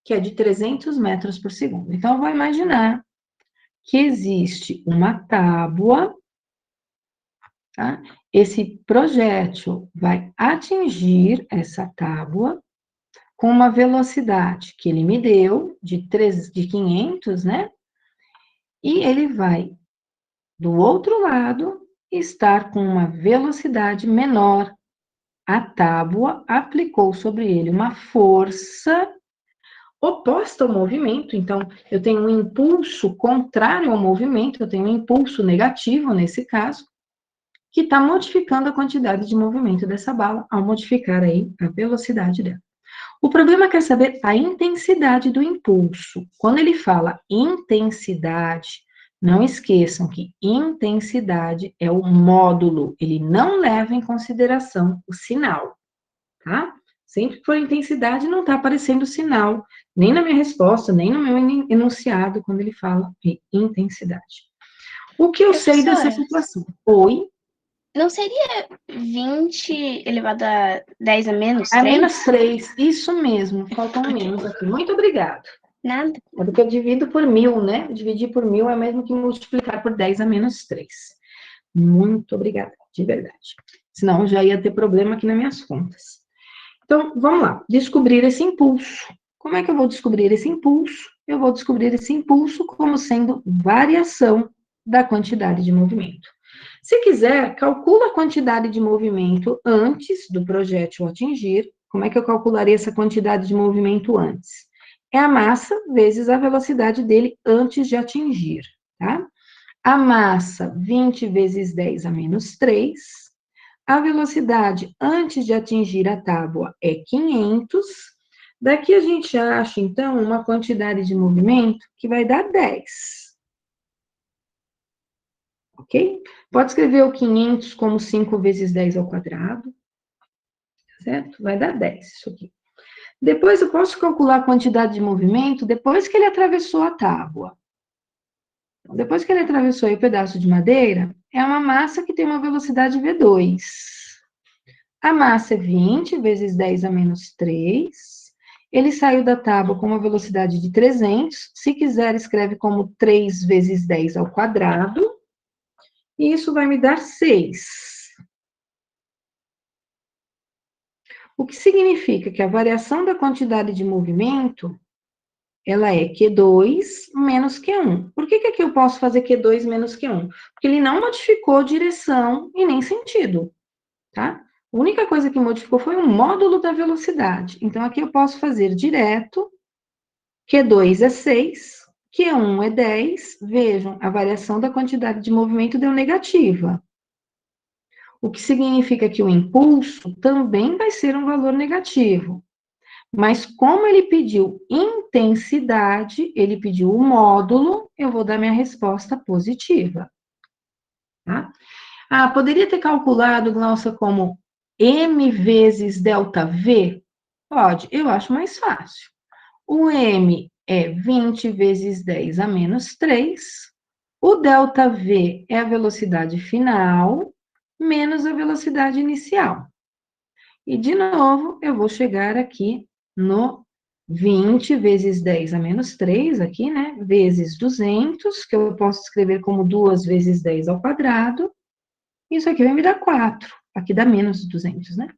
que é de 300 metros por segundo. Então, eu vou imaginar que existe uma tábua, tá? Esse projétil vai atingir essa tábua com uma velocidade que ele me deu, de 500, né? E ele vai, do outro lado, estar com uma velocidade menor. A tábua aplicou sobre ele uma força oposta ao movimento, então, eu tenho um impulso contrário ao movimento, eu tenho um impulso negativo, nesse caso, que está modificando a quantidade de movimento dessa bala, ao modificar aí a velocidade dela. O problema quer saber a intensidade do impulso. Quando ele fala intensidade, não esqueçam que intensidade é o módulo, ele não leva em consideração o sinal, tá? Sempre que for intensidade, não está aparecendo sinal, nem na minha resposta, nem no meu enunciado, quando ele fala de intensidade. O que eu sei dessa situação? Oi? Não seria 20 elevado a 10 a menos 3? A menos 3, isso mesmo, faltam menos aqui. Muito obrigado. Nada. É porque eu divido por 1000, né? Dividir por 1000 é mesmo que multiplicar por 10 a menos 3. Muito obrigada, de verdade. Senão já ia ter problema aqui nas minhas contas. Então, vamos lá. Descobrir esse impulso. Como é que eu vou descobrir esse impulso? Eu vou descobrir esse impulso como sendo variação da quantidade de movimento. Se quiser, calcula a quantidade de movimento antes do projétil atingir. Como é que eu calcularia essa quantidade de movimento antes? É a massa vezes a velocidade dele antes de atingir, tá? A massa, 20 vezes 10 a menos 3. A velocidade antes de atingir a tábua é 500. Daqui a gente acha, então, uma quantidade de movimento que vai dar 10. Ok? Pode escrever o 500 como 5 vezes 10 ao quadrado. Certo? Vai dar 10 isso aqui. Depois eu posso calcular a quantidade de movimento depois que ele atravessou a tábua. Depois que ele atravessou aí o pedaço de madeira, é uma massa que tem uma velocidade V2. A massa é 20 vezes 10 a menos 3. Ele saiu da tábua com uma velocidade de 300. Se quiser, escreve como 3 vezes 10 ao quadrado. E isso vai me dar 6. O que significa que a variação da quantidade de movimento, ela é Q2 menos Q1. Por que aqui eu posso fazer Q2 menos Q1? Porque ele não modificou direção e nem sentido, tá? A única coisa que modificou foi o módulo da velocidade. Então, aqui eu posso fazer direto, Q2 é 6, Q1 é 10. Vejam, a variação da quantidade de movimento deu negativa. O que significa que o impulso também vai ser um valor negativo. Mas como ele pediu intensidade, ele pediu o módulo, eu vou dar minha resposta positiva. Tá? Ah, poderia ter calculado, Glaucia, como m vezes delta V? Pode, eu acho mais fácil. O m é 20 vezes 10 a menos 3. O delta V é a velocidade final, menos a velocidade inicial. E, de novo, eu vou chegar aqui no 20 vezes 10 a menos 3, aqui, né? Vezes 200, que eu posso escrever como 2 vezes 10 ao quadrado. Isso aqui vai me dar 4. Aqui dá menos 200, né?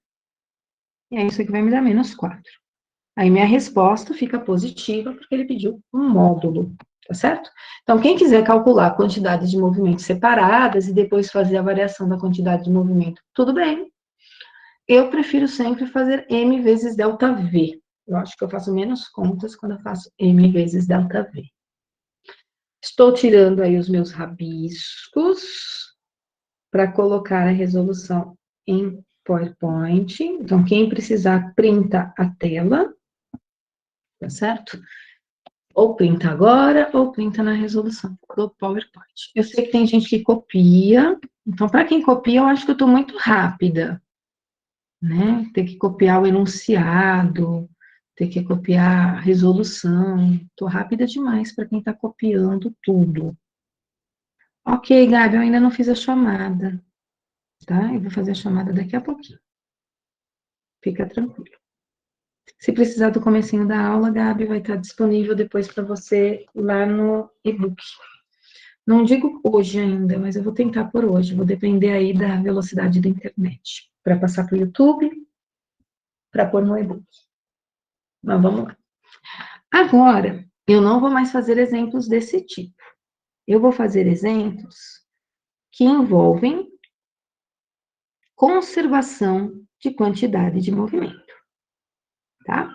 E aí, isso aqui vai me dar menos 4. Aí, minha resposta fica positiva, porque ele pediu um módulo, tá certo? Então, quem quiser calcular a quantidade de movimentos separadas e depois fazer a variação da quantidade de movimento, tudo bem. Eu prefiro sempre fazer m vezes delta V. Eu acho que eu faço menos contas quando eu faço m vezes delta V. Estou tirando aí os meus rabiscos para colocar a resolução em PowerPoint. Então, quem precisar, printa a tela, tá certo? Ou printa agora, ou printa na resolução do PowerPoint. Eu sei que tem gente que copia, então, para quem copia, eu acho que eu estou muito rápida, né? Ter que copiar o enunciado, ter que copiar a resolução. Estou rápida demais para quem está copiando tudo. Ok, Gabi, eu ainda não fiz a chamada, tá? Eu vou fazer a chamada daqui a pouquinho. Fica tranquilo. Se precisar do comecinho da aula, Gabi, vai estar disponível depois para você lá no e-book. Não digo hoje ainda, mas eu vou tentar por hoje. Vou depender aí da velocidade da internet. Para passar para o YouTube, para pôr no e-book. Mas vamos lá. Agora, eu não vou mais fazer exemplos desse tipo. Eu vou fazer exemplos que envolvem conservação de quantidade de movimento, tá?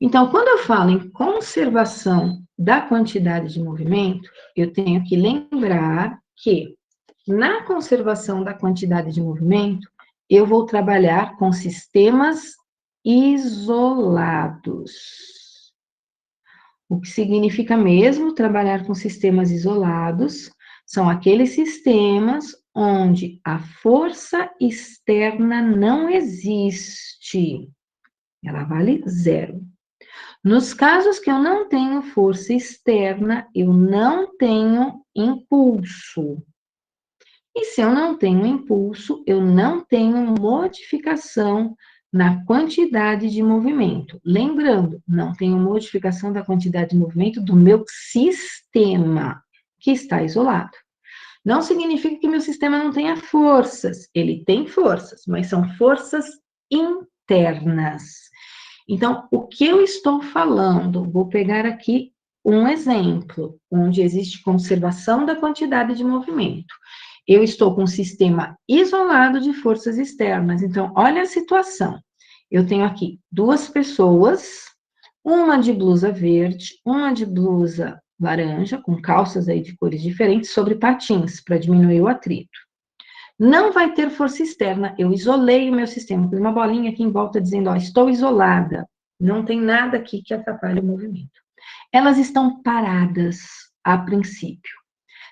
Então, quando eu falo em conservação da quantidade de movimento, eu tenho que lembrar que na conservação da quantidade de movimento, eu vou trabalhar com sistemas isolados. O que significa mesmo trabalhar com sistemas isolados são aqueles sistemas onde a força externa não existe. ela vale 0. Nos casos que eu não tenho força externa, eu não tenho impulso. E se eu não tenho impulso, eu não tenho modificação na quantidade de movimento. Lembrando, não tenho modificação da quantidade de movimento do meu sistema, que está isolado. Não significa que meu sistema não tenha forças. Ele tem forças, mas são forças internas. Então, o que eu estou falando? Vou pegar aqui um exemplo, onde existe conservação da quantidade de movimento. Eu estou com um sistema isolado de forças externas. Então, olha a situação. Eu tenho aqui 2 pessoas, uma de blusa verde, uma de blusa laranja, com calças aí de cores diferentes, sobre patins, para diminuir o atrito. Não vai ter força externa, eu isolei o meu sistema, pus uma bolinha aqui em volta dizendo, ó, estou isolada, não tem nada aqui que atrapalhe o movimento. Elas estão paradas, a princípio.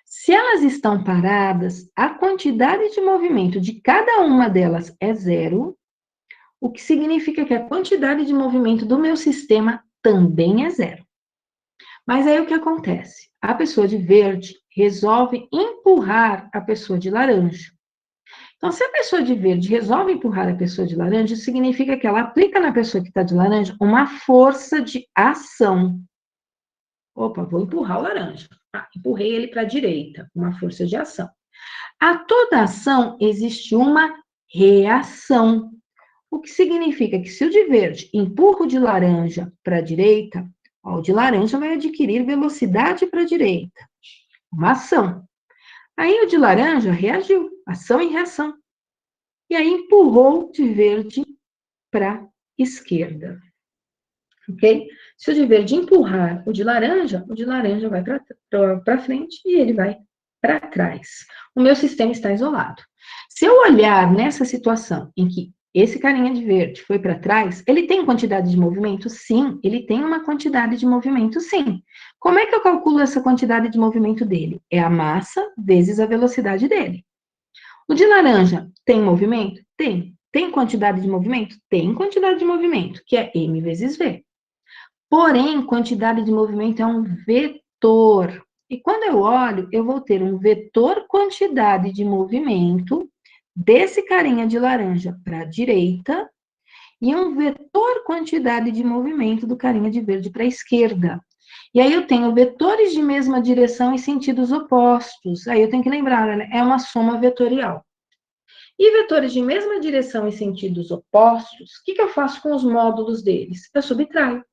Se elas estão paradas, a quantidade de movimento de cada uma delas é 0, o que significa que a quantidade de movimento do meu sistema também é 0. Mas aí o que acontece? A pessoa de verde resolve empurrar a pessoa de laranja. Então, se a pessoa de verde resolve empurrar a pessoa de laranja, isso significa que ela aplica na pessoa que está de laranja uma força de ação. Opa, vou empurrar o laranja. Empurrei ele para a direita, uma força de ação. A toda ação existe uma reação. O que significa que se o de verde empurra o de laranja para a direita, o de laranja vai adquirir velocidade para a direita. Uma ação. Aí o de laranja reagiu, ação e reação. E aí empurrou o de verde para a esquerda. Ok? Se o de verde empurrar o de laranja vai para frente e ele vai para trás. O meu sistema está isolado. Se eu olhar nessa situação em que esse carinha de verde foi para trás, ele tem quantidade de movimento? Sim, ele tem uma quantidade de movimento, sim. Como é que eu calculo essa quantidade de movimento dele? É a massa vezes a velocidade dele. O de laranja tem movimento? Tem. Tem quantidade de movimento? Tem quantidade de movimento, que é m vezes v. Porém, quantidade de movimento é um vetor. E quando eu olho, eu vou ter um vetor quantidade de movimento desse carinha de laranja para a direita e um vetor quantidade de movimento do carinha de verde para a esquerda. E aí eu tenho vetores de mesma direção e sentidos opostos. Aí eu tenho que lembrar, né? É uma soma vetorial. E vetores de mesma direção e sentidos opostos, o que eu faço com os módulos deles? Eu subtraio.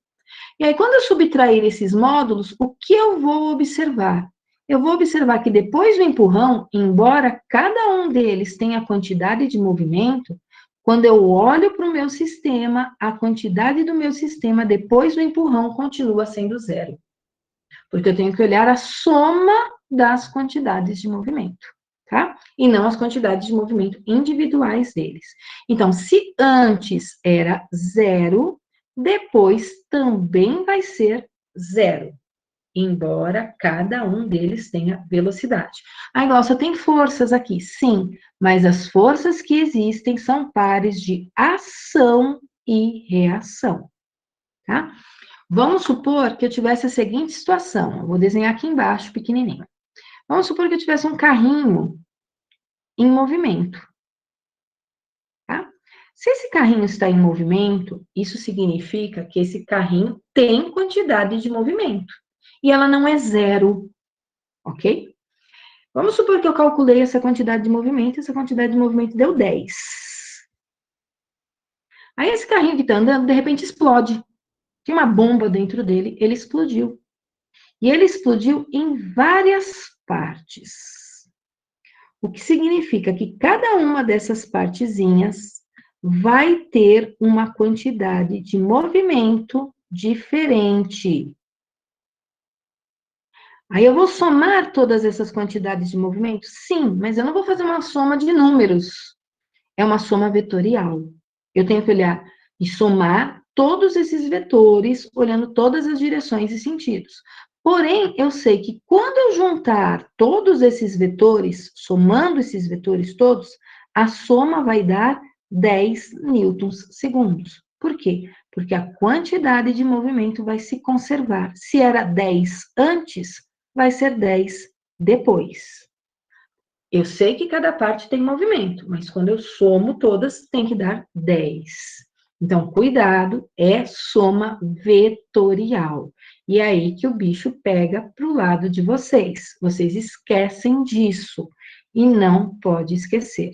E aí, quando eu subtrair esses módulos, o que eu vou observar? Eu vou observar que depois do empurrão, embora cada um deles tenha quantidade de movimento, quando eu olho para o meu sistema, a quantidade do meu sistema depois do empurrão continua sendo 0. Porque eu tenho que olhar a soma das quantidades de movimento, tá? E não as quantidades de movimento individuais deles. Então, se antes era 0, depois também vai ser 0, embora cada um deles tenha velocidade. Ah, Glaucia, tem forças aqui? Sim, mas as forças que existem são pares de ação e reação, tá? Vamos supor que eu tivesse a seguinte situação, eu vou desenhar aqui embaixo, pequenininho. Vamos supor que eu tivesse um carrinho em movimento, tá? Se esse carrinho está em movimento, isso significa que esse carrinho tem quantidade de movimento. E ela não é 0, ok? Vamos supor que eu calculei essa quantidade de movimento, essa quantidade de movimento deu 10. Aí esse carrinho que está andando, de repente explode. Tem uma bomba dentro dele, ele explodiu. E ele explodiu em várias partes. O que significa que cada uma dessas partezinhas vai ter uma quantidade de movimento diferente. Aí eu vou somar todas essas quantidades de movimento? Sim, mas eu não vou fazer uma soma de números. É uma soma vetorial. Eu tenho que olhar e somar todos esses vetores, olhando todas as direções e sentidos. Porém, eu sei que quando eu juntar todos esses vetores, somando esses vetores todos, a soma vai dar 10 newtons segundos. Por quê? porque a quantidade de movimento vai se conservar. Se era 10 antes, vai ser 10 depois. Eu sei que cada parte tem movimento, mas quando eu somo todas, tem que dar 10. Então, cuidado, é soma vetorial. E é aí que o bicho pega para o lado de vocês. Vocês esquecem disso. E não pode esquecer.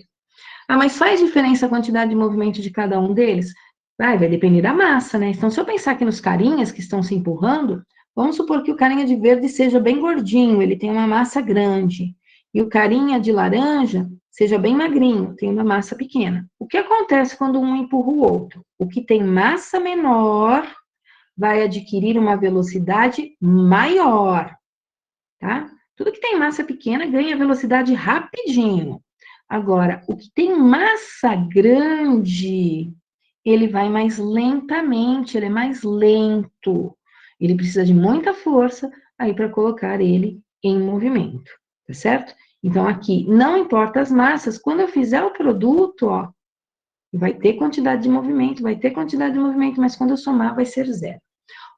Ah, mas faz diferença a quantidade de movimento de cada um deles? Vai depender da massa, né? Então, se eu pensar aqui nos carinhas que estão se empurrando, vamos supor que o carinha de verde seja bem gordinho, ele tem uma massa grande. E o carinha de laranja seja bem magrinho, tem uma massa pequena. O que acontece quando um empurra o outro? O que tem massa menor vai adquirir uma velocidade maior, tá? Tudo que tem massa pequena ganha velocidade rapidinho. Agora, o que tem massa grande, ele vai mais lentamente, ele é mais lento. Ele precisa de muita força aí para colocar ele em movimento, tá certo? Então, aqui, não importa as massas, quando eu fizer o produto, ó, vai ter quantidade de movimento, mas quando eu somar, vai ser zero.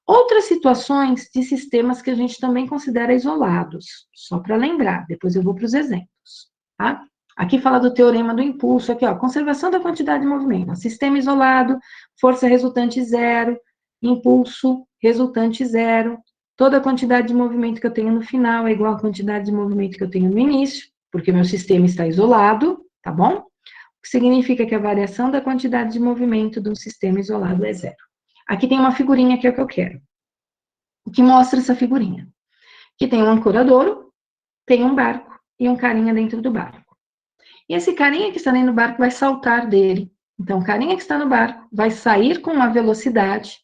Outras situações de sistemas que a gente também considera isolados, só para lembrar, depois eu vou para os exemplos, tá? Aqui fala do teorema do impulso, aqui, ó, conservação da quantidade de movimento. Sistema isolado, força resultante zero, impulso resultante zero. Toda a quantidade de movimento que eu tenho no final é igual à quantidade de movimento que eu tenho no início, porque meu sistema está isolado, tá bom? O que significa que a variação da quantidade de movimento do sistema isolado é zero. Aqui tem uma figurinha que é o que eu quero. O que mostra essa figurinha? Que tem um ancoradouro, tem um barco e um carinha dentro do barco. E esse carinha que está dentro do barco vai saltar dele. Então, o carinha que está no barco vai sair com uma velocidade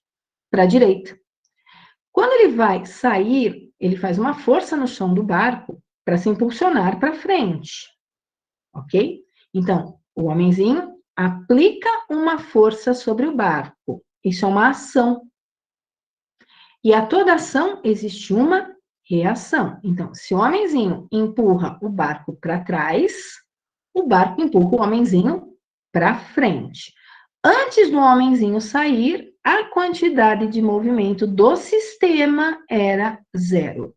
para a direita. Quando ele vai sair, ele faz uma força no chão do barco para se impulsionar para frente. Ok? Então, o homenzinho aplica uma força sobre o barco. Isso é uma ação. E a toda ação existe uma reação. Então, se o homenzinho empurra o barco para trás, o barco empurra o homenzinho para frente. Antes do homenzinho sair, a quantidade de movimento do sistema era zero.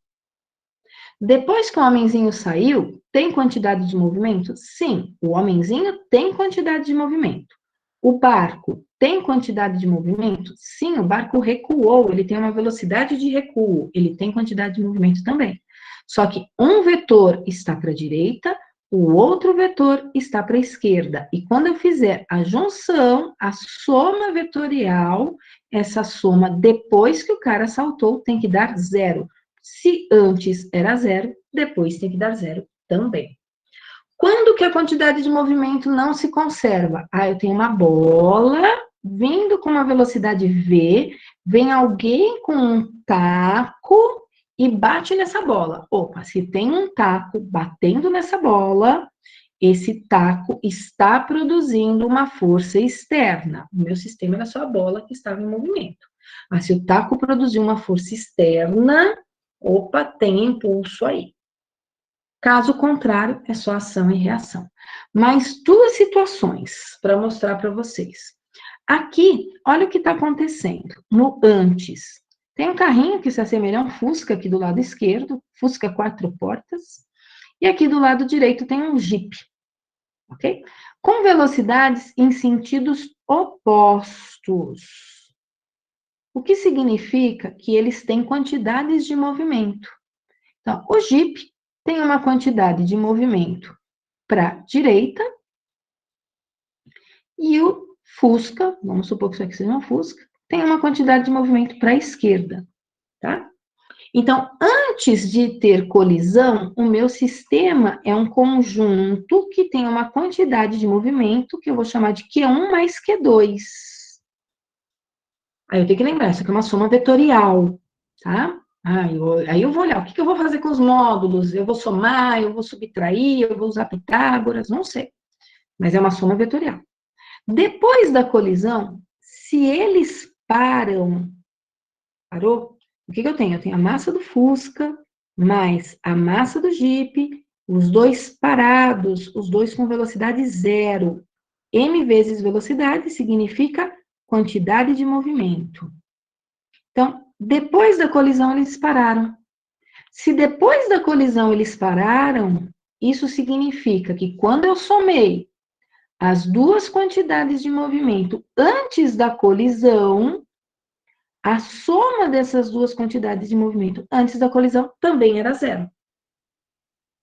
Depois que o homenzinho saiu, tem quantidade de movimento? Sim, o homenzinho tem quantidade de movimento. O barco tem quantidade de movimento? Sim, o barco recuou, ele tem uma velocidade de recuo, ele tem quantidade de movimento também. Só que um vetor está para a direita, o outro vetor está para a esquerda. E quando eu fizer a junção, a soma vetorial, essa soma, depois que o cara saltou, tem que dar zero. Se antes era zero, depois tem que dar zero também. Quando que a quantidade de movimento não se conserva? Ah, eu tenho uma bola vindo com uma velocidade v, vem alguém com um taco e bate nessa bola. Opa, se tem um taco batendo nessa bola, esse taco está produzindo uma força externa. O meu sistema era só a bola que estava em movimento. Mas se o taco produziu uma força externa, opa, tem impulso aí. Caso contrário, é só ação e reação. Mais duas situações para mostrar para vocês. Aqui, olha o que está acontecendo. No antes, tem um carrinho que se assemelha a um Fusca aqui do lado esquerdo, Fusca 4 portas, e aqui do lado direito tem um Jeep, ok? Com velocidades em sentidos opostos. O que significa que eles têm quantidades de movimento. Então, o Jeep tem uma quantidade de movimento para a direita e o Fusca, vamos supor que isso aqui seja um Fusca, tem uma quantidade de movimento para a esquerda, tá? Então, antes de ter colisão, o meu sistema é um conjunto que tem uma quantidade de movimento que eu vou chamar de Q1 mais Q2. Aí eu tenho que lembrar, isso aqui é uma soma vetorial, tá? Aí eu vou olhar, o que eu vou fazer com os módulos? Eu vou somar, eu vou subtrair, eu vou usar Pitágoras, não sei. Mas é uma soma vetorial. Depois da colisão, se eles param, parou? O que eu tenho? Eu tenho a massa do Fusca, mais a massa do Jeep, os dois parados, os dois com velocidade zero. M vezes velocidade significa quantidade de movimento. Então, depois da colisão, eles pararam. Se depois da colisão eles pararam, isso significa que quando eu somei as duas quantidades de movimento antes da colisão, a soma dessas duas quantidades de movimento antes da colisão também era zero.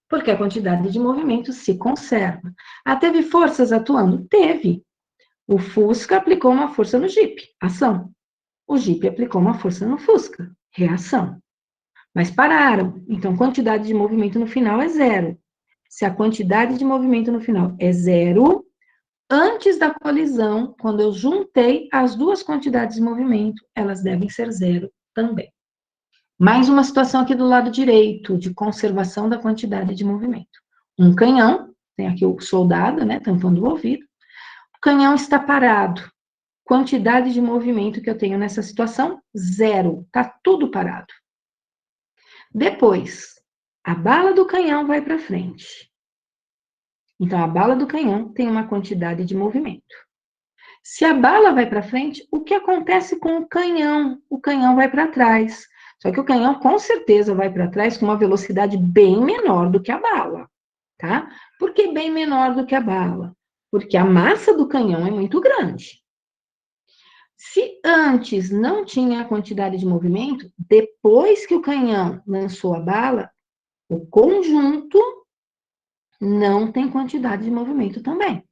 Porque a quantidade de movimento se conserva. Ah, teve forças atuando? Teve. O Fusca aplicou uma força no Jeep, ação. O Jeep aplicou uma força no Fusca, reação. Mas pararam. Então, quantidade de movimento no final é zero. Se a quantidade de movimento no final é zero, antes da colisão, quando eu juntei as duas quantidades de movimento, elas devem ser zero também. Mais uma situação aqui do lado direito, de conservação da quantidade de movimento. Um canhão, tem aqui o soldado, né, tampando o ouvido. O canhão está parado. Quantidade de movimento que eu tenho nessa situação? Zero. Está tudo parado. Depois, a bala do canhão vai para frente. Então, a bala do canhão tem uma quantidade de movimento. Se a bala vai para frente, o que acontece com o canhão? O canhão vai para trás. Só que o canhão, com certeza, vai para trás com uma velocidade bem menor do que a bala, tá? Por que bem menor do que a bala? Porque a massa do canhão é muito grande. Se antes não tinha a quantidade de movimento, depois que o canhão lançou a bala, o conjunto não tem quantidade de movimento também.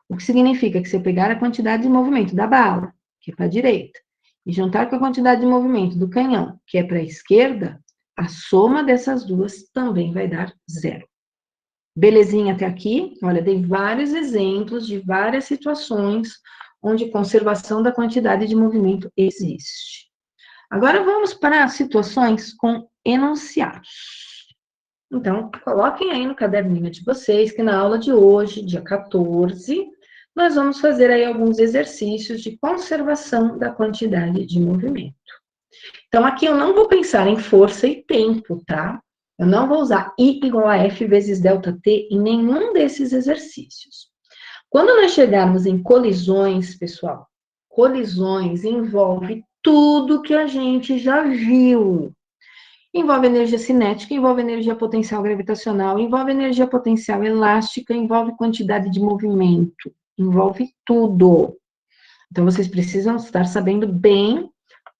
O que significa que se eu pegar a quantidade de movimento da bala, que é para a direita, e juntar com a quantidade de movimento do canhão, que é para a esquerda, a soma dessas duas também vai dar zero. Belezinha até aqui? Olha, dei vários exemplos de várias situações onde conservação da quantidade de movimento existe. Agora vamos para situações com enunciados. Então, coloquem aí no caderninho de vocês que na aula de hoje, dia 14, nós vamos fazer aí alguns exercícios de conservação da quantidade de movimento. Então, aqui eu não vou pensar em força e tempo, tá? Eu não vou usar I igual a F vezes delta T em nenhum desses exercícios. Quando nós chegarmos em colisões, pessoal, colisões envolve tudo que a gente já viu. Envolve energia cinética, envolve energia potencial gravitacional, envolve energia potencial elástica, envolve quantidade de movimento, envolve tudo. Então, vocês precisam estar sabendo bem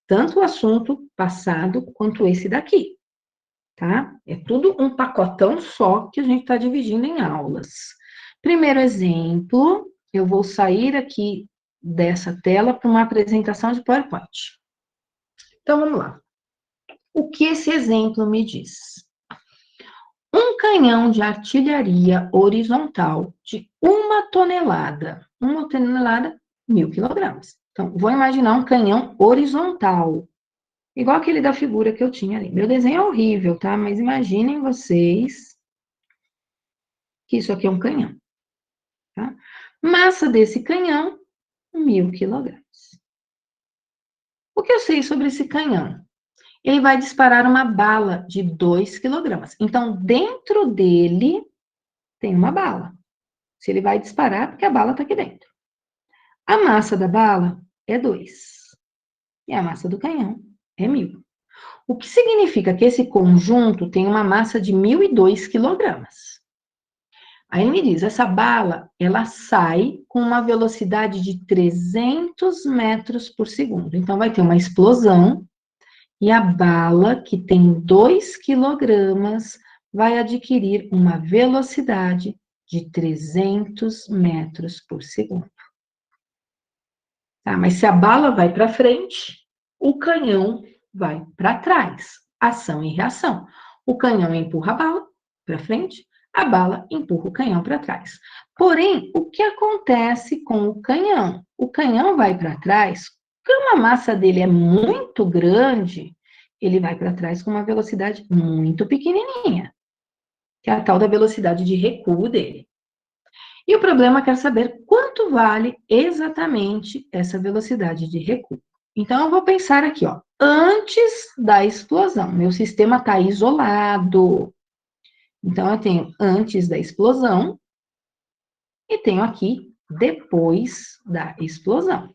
tanto o assunto passado quanto esse daqui, tá? É tudo um pacotão só que a gente está dividindo em aulas. Primeiro exemplo, eu vou sair aqui dessa tela para uma apresentação de PowerPoint. Então, vamos lá. O que esse exemplo me diz? Um canhão de artilharia horizontal de 1 tonelada. 1 tonelada, 1.000 quilogramas. Então, vou imaginar um canhão horizontal. Igual aquele da figura que eu tinha ali. Meu desenho é horrível, tá? Mas imaginem vocês que isso aqui é um canhão. Tá? Massa desse canhão, 1.000 quilogramas. O que eu sei sobre esse canhão? Ele vai disparar uma bala de 2 quilogramas. Então, dentro dele tem uma bala. Se ele vai disparar, porque a bala está aqui dentro. A massa da bala é 2. E a massa do canhão é 1.000. O que significa que esse conjunto tem uma massa de 1.002 quilogramas. Aí ele me diz, essa bala, ela sai com uma velocidade de 300 metros por segundo. Então, vai ter uma explosão e a bala, que tem 2 quilogramas, vai adquirir uma velocidade de 300 metros por segundo. Tá, mas se a bala vai para frente, o canhão vai para trás. Ação e reação. O canhão empurra a bala para frente, a bala empurra o canhão para trás. Porém, o que acontece com o canhão? O canhão vai para trás, como a massa dele é muito grande, ele vai para trás com uma velocidade muito pequenininha, que é a tal da velocidade de recuo dele. E o problema quer saber quanto vale exatamente essa velocidade de recuo. Então, eu vou pensar aqui, ó, antes da explosão. Meu sistema está isolado. Então, eu tenho antes da explosão e tenho aqui depois da explosão.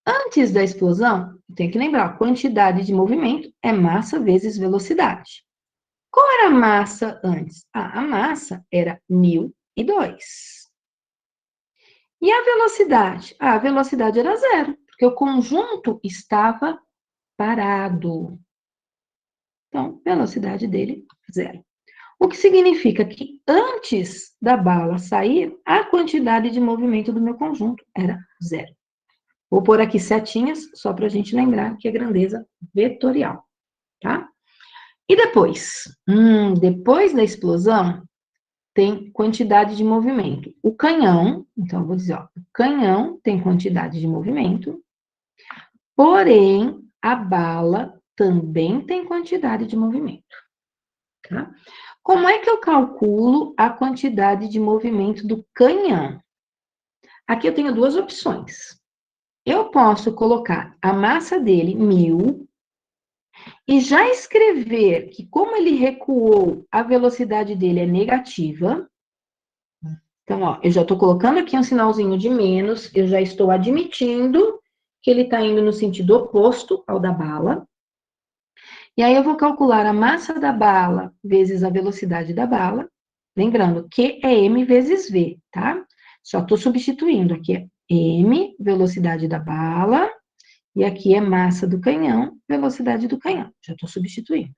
Antes da explosão, tem que lembrar, quantidade de movimento é massa vezes velocidade. Qual era a massa antes? A massa era 1.002. E a velocidade? A velocidade era zero, porque o conjunto estava parado. Então, velocidade dele, zero. O que significa que antes da bala sair, a quantidade de movimento do meu conjunto era zero. Vou pôr aqui setinhas, só para a gente lembrar que é grandeza vetorial, tá? E depois? Depois da explosão, tem quantidade de movimento. O canhão, então eu vou dizer, ó, o canhão tem quantidade de movimento, porém, a bala também tem quantidade de movimento, tá? Como é que eu calculo a quantidade de movimento do canhão? Aqui eu tenho duas opções. Eu posso colocar a massa dele, 1.000, e já escrever que, como ele recuou, a velocidade dele é negativa. Então, ó, eu já estou colocando aqui um sinalzinho de menos, eu já estou admitindo que ele está indo no sentido oposto ao da bala. E aí eu vou calcular a massa da bala vezes a velocidade da bala. Lembrando, Q é M vezes V, tá? Só estou substituindo. Aqui é M, velocidade da bala, e aqui é massa do canhão, velocidade do canhão. Já estou substituindo.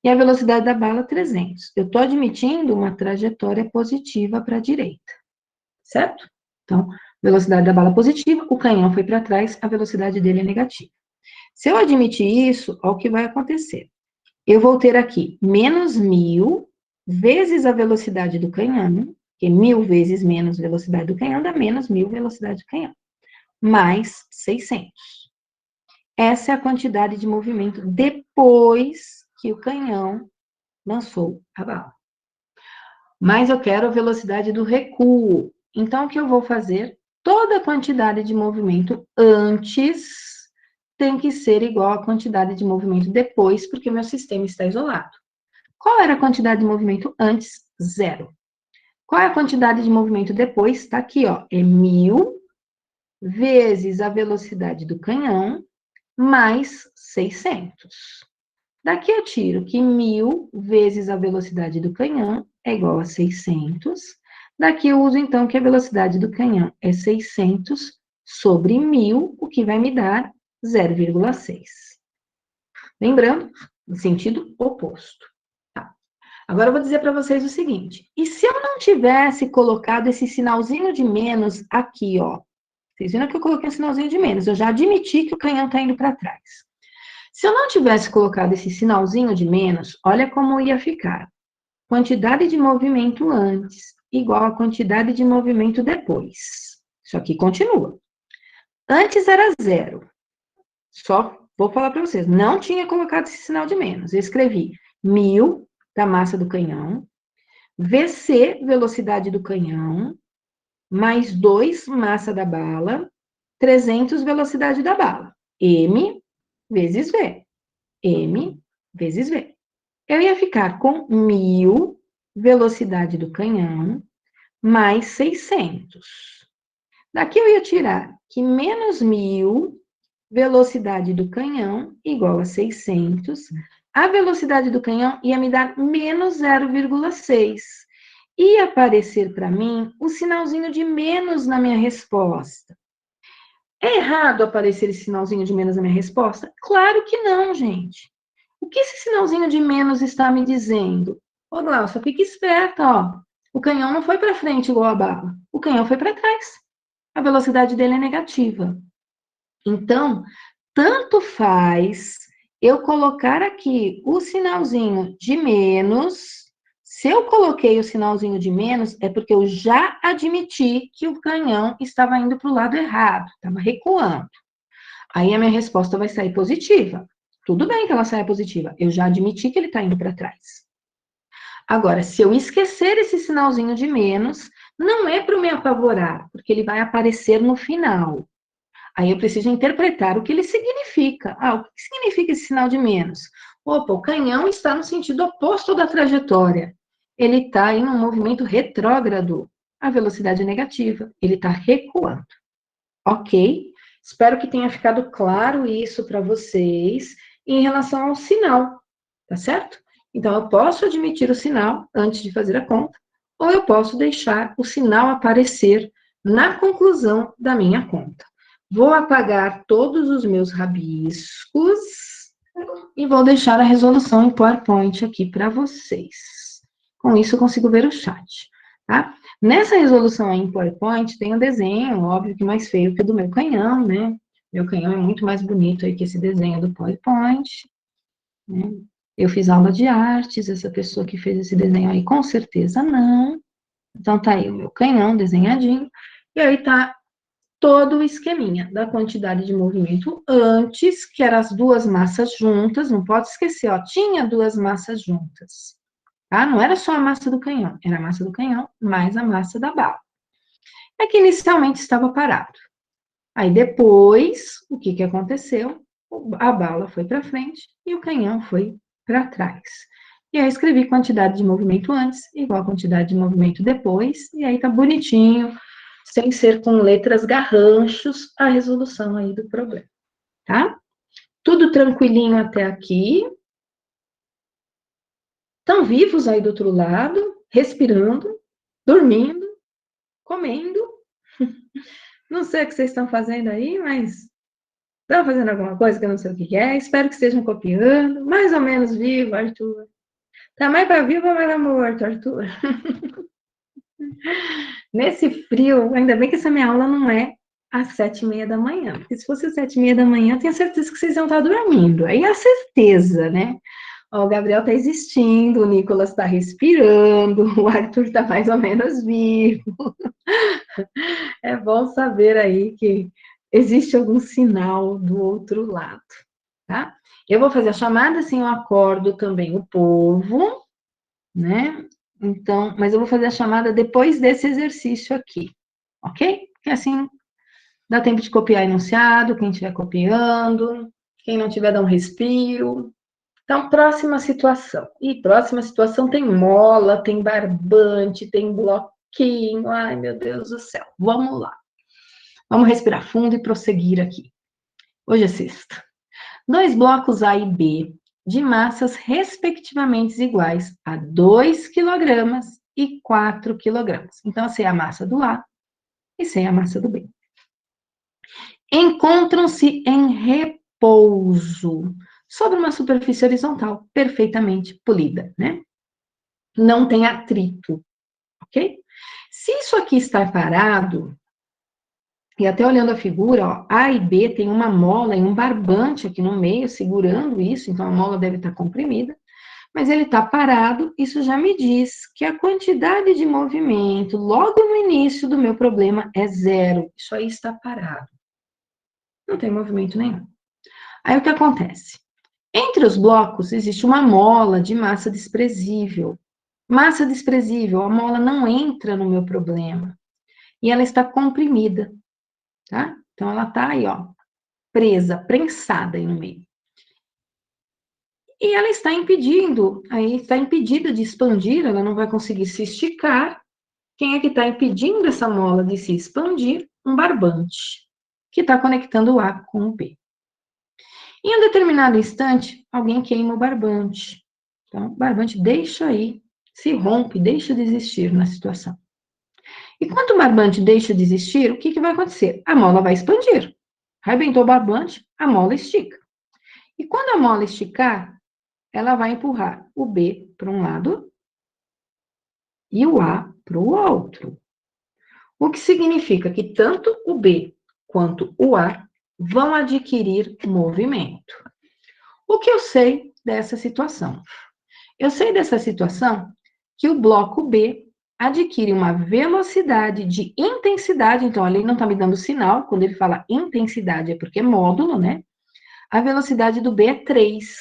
E a velocidade da bala, 300. Eu estou admitindo uma trajetória positiva para a direita, certo? Então, velocidade da bala positiva, o canhão foi para trás, a velocidade dele é negativa. Se eu admitir isso, olha o que vai acontecer. Eu vou ter aqui menos 1.000 vezes a velocidade do canhão, que 1.000 vezes menos velocidade do canhão dá menos 1.000 velocidade do canhão, mais 600. Essa é a quantidade de movimento depois que o canhão lançou a bala. Mas eu quero a velocidade do recuo. Então, o que eu vou fazer? Toda a quantidade de movimento antes tem que ser igual à quantidade de movimento depois, porque meu sistema está isolado. Qual era a quantidade de movimento antes? Zero. Qual é a quantidade de movimento depois? Está aqui, ó. É 1.000 vezes a velocidade do canhão mais 600. Daqui eu tiro que 1.000 vezes a velocidade do canhão é igual a 600. Daqui eu uso, então, que a velocidade do canhão é 600 sobre 1.000, o que vai me dar 0,6. Lembrando, no sentido oposto. Tá. Agora eu vou dizer para vocês o seguinte. E se eu não tivesse colocado esse sinalzinho de menos aqui, ó? Vocês viram que eu coloquei um sinalzinho de menos. Eu já admiti que o canhão está indo para trás. Se eu não tivesse colocado esse sinalzinho de menos, olha como ia ficar. Quantidade de movimento antes igual a quantidade de movimento depois. Isso aqui continua. Antes era zero. Só vou falar para vocês, não tinha colocado esse sinal de menos. Eu escrevi 1.000 da massa do canhão, VC, velocidade do canhão, mais 2, massa da bala, 300, velocidade da bala. M vezes V. M vezes V. Eu ia ficar com 1.000, velocidade do canhão, mais 600. Daqui eu ia tirar que menos 1.000, velocidade do canhão, igual a 600. A velocidade do canhão ia me dar menos 0,6. Ia aparecer para mim o sinalzinho de menos na minha resposta. É errado aparecer esse sinalzinho de menos na minha resposta? Claro que não, gente. O que esse sinalzinho de menos está me dizendo? Ô, Glaucia, fica esperta, ó. O canhão não foi para frente igual a bala. O canhão foi para trás. A velocidade dele é negativa. Então, tanto faz eu colocar aqui o sinalzinho de menos. Se eu coloquei o sinalzinho de menos, é porque eu já admiti que o canhão estava indo para o lado errado, estava recuando. Aí a minha resposta vai sair positiva. Tudo bem que ela saia positiva, eu já admiti que ele está indo para trás. Agora, se eu esquecer esse sinalzinho de menos, não é para me apavorar, porque ele vai aparecer no final. Aí eu preciso interpretar o que ele significa. O que significa esse sinal de menos? Opa, o canhão está no sentido oposto da trajetória. Ele está em um movimento retrógrado. A velocidade é negativa. Ele está recuando. Ok? Espero que tenha ficado claro isso para vocês em relação ao sinal, tá certo? Então, eu posso admitir o sinal antes de fazer a conta, ou eu posso deixar o sinal aparecer na conclusão da minha conta. Vou apagar todos os meus rabiscos e vou deixar a resolução em PowerPoint aqui para vocês. Com isso, eu consigo ver o chat, tá? Nessa resolução aí em PowerPoint, tem um desenho, óbvio que mais feio que o do meu canhão, né? Meu canhão é muito mais bonito aí que esse desenho do PowerPoint, né? Eu fiz aula de artes, essa pessoa que fez esse desenho aí, com certeza não. Então, tá aí o meu canhão desenhadinho, e aí tá todo o esqueminha da quantidade de movimento antes, que eram as duas massas juntas, não pode esquecer, ó, tinha duas massas juntas, tá? Não era só a massa do canhão, era a massa do canhão mais a massa da bala. É que inicialmente estava parado. Aí depois, o que que aconteceu? A bala foi para frente e o canhão foi para trás. E aí escrevi quantidade de movimento antes igual a quantidade de movimento depois, e aí tá bonitinho, sem ser com letras garranchos, a resolução aí do problema, tá? Tudo tranquilinho até aqui. Estão vivos aí do outro lado, respirando, dormindo, comendo. Não sei o que vocês estão fazendo aí, mas estão fazendo alguma coisa que eu não sei o que é. Espero que estejam copiando. Mais ou menos vivo, Arthur. Tá mais para vivo ou mais para morto, Arthur? Nesse frio, ainda bem que essa minha aula não é às 7h30 da manhã. Porque se fosse às 7h30 da manhã, eu tenho certeza que vocês iam estar dormindo. Aí a certeza, né? Ó, o Gabriel está existindo, o Nicolas está respirando, o Arthur está mais ou menos vivo. É bom saber aí que existe algum sinal do outro lado, tá? Eu vou fazer a chamada, assim eu acordo também o povo, né? Então, mas eu vou fazer a chamada depois desse exercício aqui, ok? Porque assim dá tempo de copiar enunciado, quem estiver copiando, quem não tiver, dá um respiro. Então, próxima situação. E próxima situação tem mola, tem barbante, tem bloquinho. Ai, meu Deus do céu. Vamos lá. Vamos respirar fundo e prosseguir aqui. Hoje é sexta. 2 blocos A e B de massas respectivamente iguais a 2 kg e 4 kg. Então, sei a massa do A e sei a massa do B. Encontram-se em repouso sobre uma superfície horizontal perfeitamente polida, né? Não tem atrito, ok? Se isso aqui está parado, e até olhando a figura, ó, A e B tem uma mola e um barbante aqui no meio, segurando isso, então a mola deve estar comprimida, mas ele está parado, isso já me diz que a quantidade de movimento logo no início do meu problema é 0. Isso aí está parado. Não tem movimento nenhum. Aí o que acontece? Entre os blocos existe uma mola de massa desprezível. Massa desprezível, a mola não entra no meu problema. E ela está comprimida, tá? Então, ela está aí, ó, presa, prensada aí no meio. E ela está impedindo, aí está impedida de expandir, ela não vai conseguir se esticar. Quem é que está impedindo essa mola de se expandir? Um barbante, que está conectando o A com o B. Em um determinado instante, alguém queima o barbante. Então, o barbante deixa aí, se rompe, deixa de existir na situação. E quando o barbante deixa de existir, o que vai acontecer? A mola vai expandir. Arrebentou o barbante, a mola estica. E quando a mola esticar, ela vai empurrar o B para um lado e o A para o outro. O que significa que tanto o B quanto o A vão adquirir movimento. O que eu sei dessa situação? Eu sei dessa situação que o bloco B adquire uma velocidade de intensidade, então ali não está me dando sinal, quando ele fala intensidade é porque é módulo, né? A velocidade do B é 3.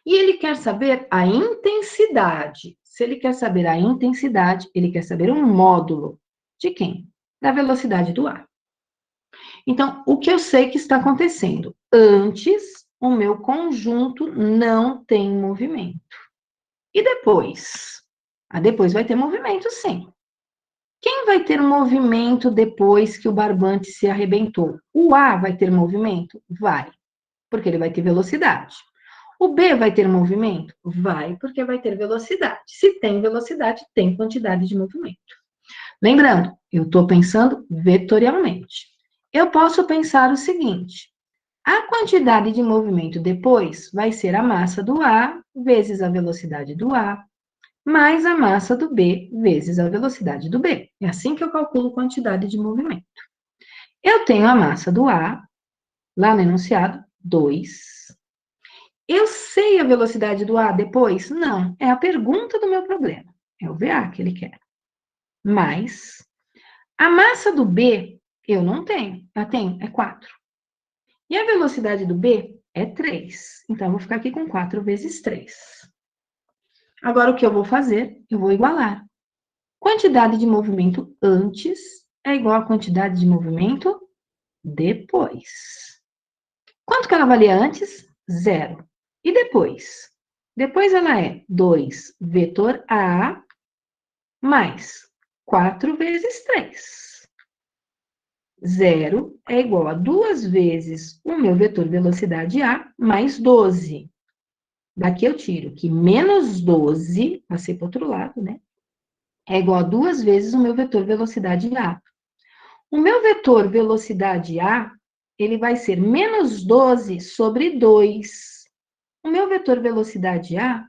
E ele quer saber a intensidade. Se ele quer saber a intensidade, ele quer saber um módulo. De quem? Da velocidade do ar. Então, o que eu sei que está acontecendo? Antes, o meu conjunto não tem movimento. E depois? Depois vai ter movimento, sim. Quem vai ter movimento depois que o barbante se arrebentou? O A vai ter movimento? Vai, porque ele vai ter velocidade. O B vai ter movimento? Vai, porque vai ter velocidade. Se tem velocidade, tem quantidade de movimento. Lembrando, eu estou pensando vetorialmente. Eu posso pensar o seguinte: a quantidade de movimento depois vai ser a massa do A vezes a velocidade do A, mais a massa do B vezes a velocidade do B. É assim que eu calculo quantidade de movimento. Eu tenho a massa do A, lá no enunciado, 2. Eu sei a velocidade do A depois? Não, é a pergunta do meu problema. É o VA que ele quer. Mais a massa do B, eu não tenho. Ela tem, é 4. E a velocidade do B é 3. Então, eu vou ficar aqui com 4 vezes 3. Agora, o que eu vou fazer? Eu vou igualar. Quantidade de movimento antes é igual a quantidade de movimento depois. Quanto que ela valia antes? 0. E depois? Depois ela é 2 vetor A mais 4 vezes 3. 0 é igual a 2 vezes o meu vetor velocidade A mais 12. Daqui eu tiro que menos 12, passei para o outro lado, né? É igual a 2 vezes o meu vetor velocidade A. O meu vetor velocidade A, ele vai ser menos 12 sobre 2. O meu vetor velocidade A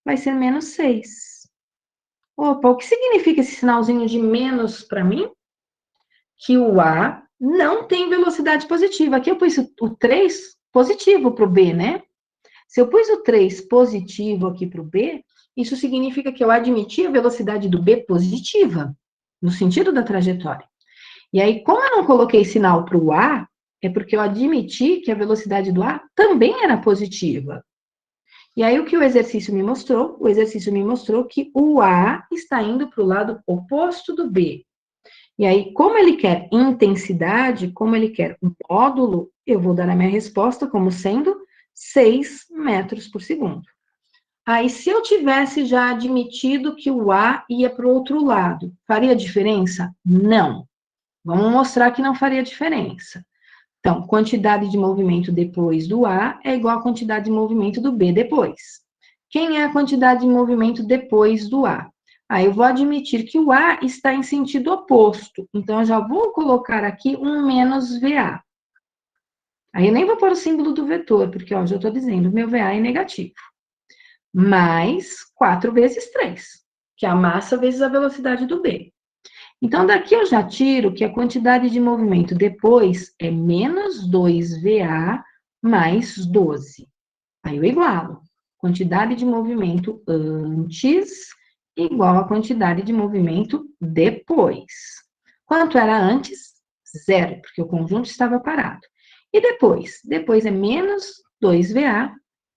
vai ser menos 6. Opa, o que significa esse sinalzinho de menos para mim? Que o A não tem velocidade positiva. Aqui eu pus o 3 positivo para o B, né? Se eu pus o 3 positivo aqui para o B, isso significa que eu admiti a velocidade do B positiva, no sentido da trajetória. E aí, como eu não coloquei sinal para o A, é porque eu admiti que a velocidade do A também era positiva. E aí, o que o exercício me mostrou? O exercício me mostrou que o A está indo para o lado oposto do B. E aí, como ele quer intensidade, como ele quer um módulo, eu vou dar a minha resposta como sendo 6 metros por segundo. Aí, se eu tivesse já admitido que o A ia para o outro lado, faria diferença? Não. Vamos mostrar que não faria diferença. Então, quantidade de movimento depois do A é igual à quantidade de movimento do B depois. Quem é a quantidade de movimento depois do A? Aí eu vou admitir que o A está em sentido oposto. Então, eu já vou colocar aqui um menos VA. Aí eu nem vou pôr o símbolo do vetor, porque ó, já estou dizendo, meu VA é negativo. Mais 4 vezes 3, que é a massa vezes a velocidade do B. Então, daqui eu já tiro que a quantidade de movimento depois é menos 2VA mais 12. Aí eu igualo. Quantidade de movimento antes igual a quantidade de movimento depois. Quanto era antes? 0, porque o conjunto estava parado. E depois? Depois é menos 2VA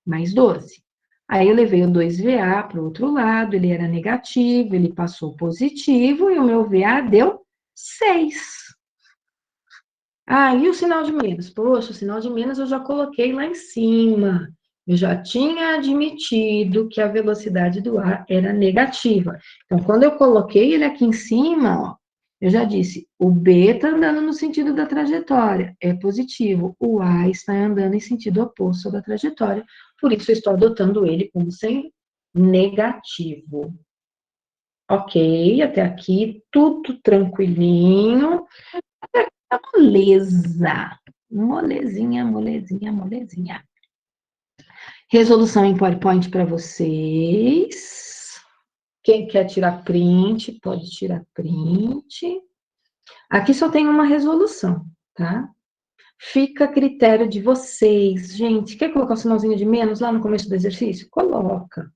mais 12. Aí eu levei o 2VA para o outro lado, ele era negativo, ele passou positivo, e o meu VA deu 6. Ah, e o sinal de menos? Poxa, o sinal de menos eu já coloquei lá em cima. Eu já tinha admitido que a velocidade do ar era negativa. Então, quando eu coloquei ele aqui em cima, ó, eu já disse, o B está andando no sentido da trajetória, é positivo. O A está andando em sentido oposto da trajetória, por isso eu estou adotando ele como sendo negativo. Ok, até aqui, tudo tranquilinho. Moleza. Molezinha, molezinha, molezinha. Resolução em PowerPoint para vocês. Quem quer tirar print, pode tirar print. Aqui só tem uma resolução, tá? Fica a critério de vocês. Gente, quer colocar o sinalzinho de menos lá no começo do exercício? Coloca.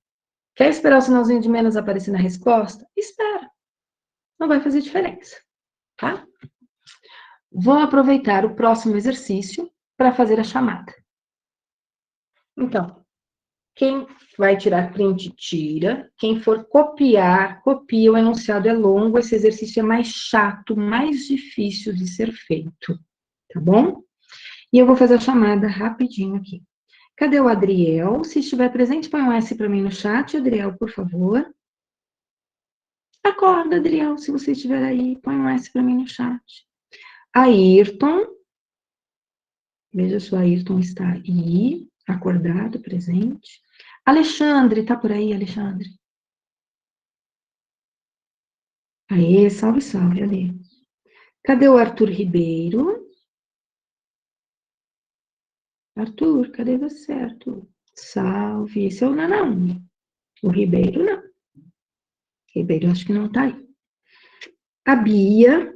Quer esperar o sinalzinho de menos aparecer na resposta? Espera. Não vai fazer diferença, tá? Vou aproveitar o próximo exercício para fazer a chamada. Então, quem vai tirar print, tira. Quem for copiar, copia. O enunciado é longo, esse exercício é mais chato, mais difícil de ser feito, tá bom? E eu vou fazer a chamada rapidinho aqui. Cadê o Adriel? Se estiver presente, põe um S para mim no chat. Adriel, por favor. Acorda, Adriel, se você estiver aí, põe um S para mim no chat. Ayrton, veja se o Ayrton está aí, acordado, presente. Alexandre, tá por aí, Alexandre? Aê, salve, salve, ali. Cadê o Arthur Ribeiro? Arthur, cadê você, Arthur? Salve, esse é o Nanão. O Ribeiro, não. Ribeiro, acho que não tá aí. A Bia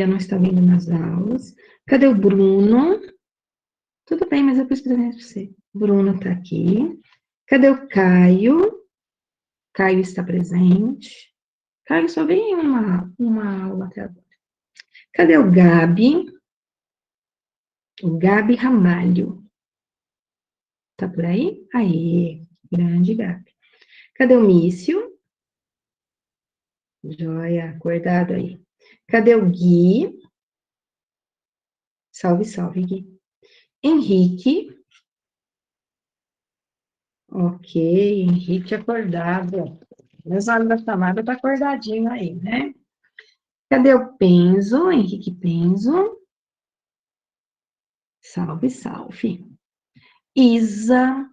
não está vindo nas aulas. Cadê o Bruno? Tudo bem, mas eu pesquisei para você. Bruno está aqui. Cadê o Caio? Caio está presente. Caio só vem em uma aula até agora. Cadê o Gabi? O Gabi Ramalho. Tá por aí? Aí, grande Gabi. Cadê o Mício? Joia, acordado aí. Cadê o Gui? Salve, salve, Gui. Henrique. Ok, Henrique acordado. Meus olhos da chamada tá acordadinho aí, né? Cadê o Penzo? Henrique Penzo. Salve, salve. Isa.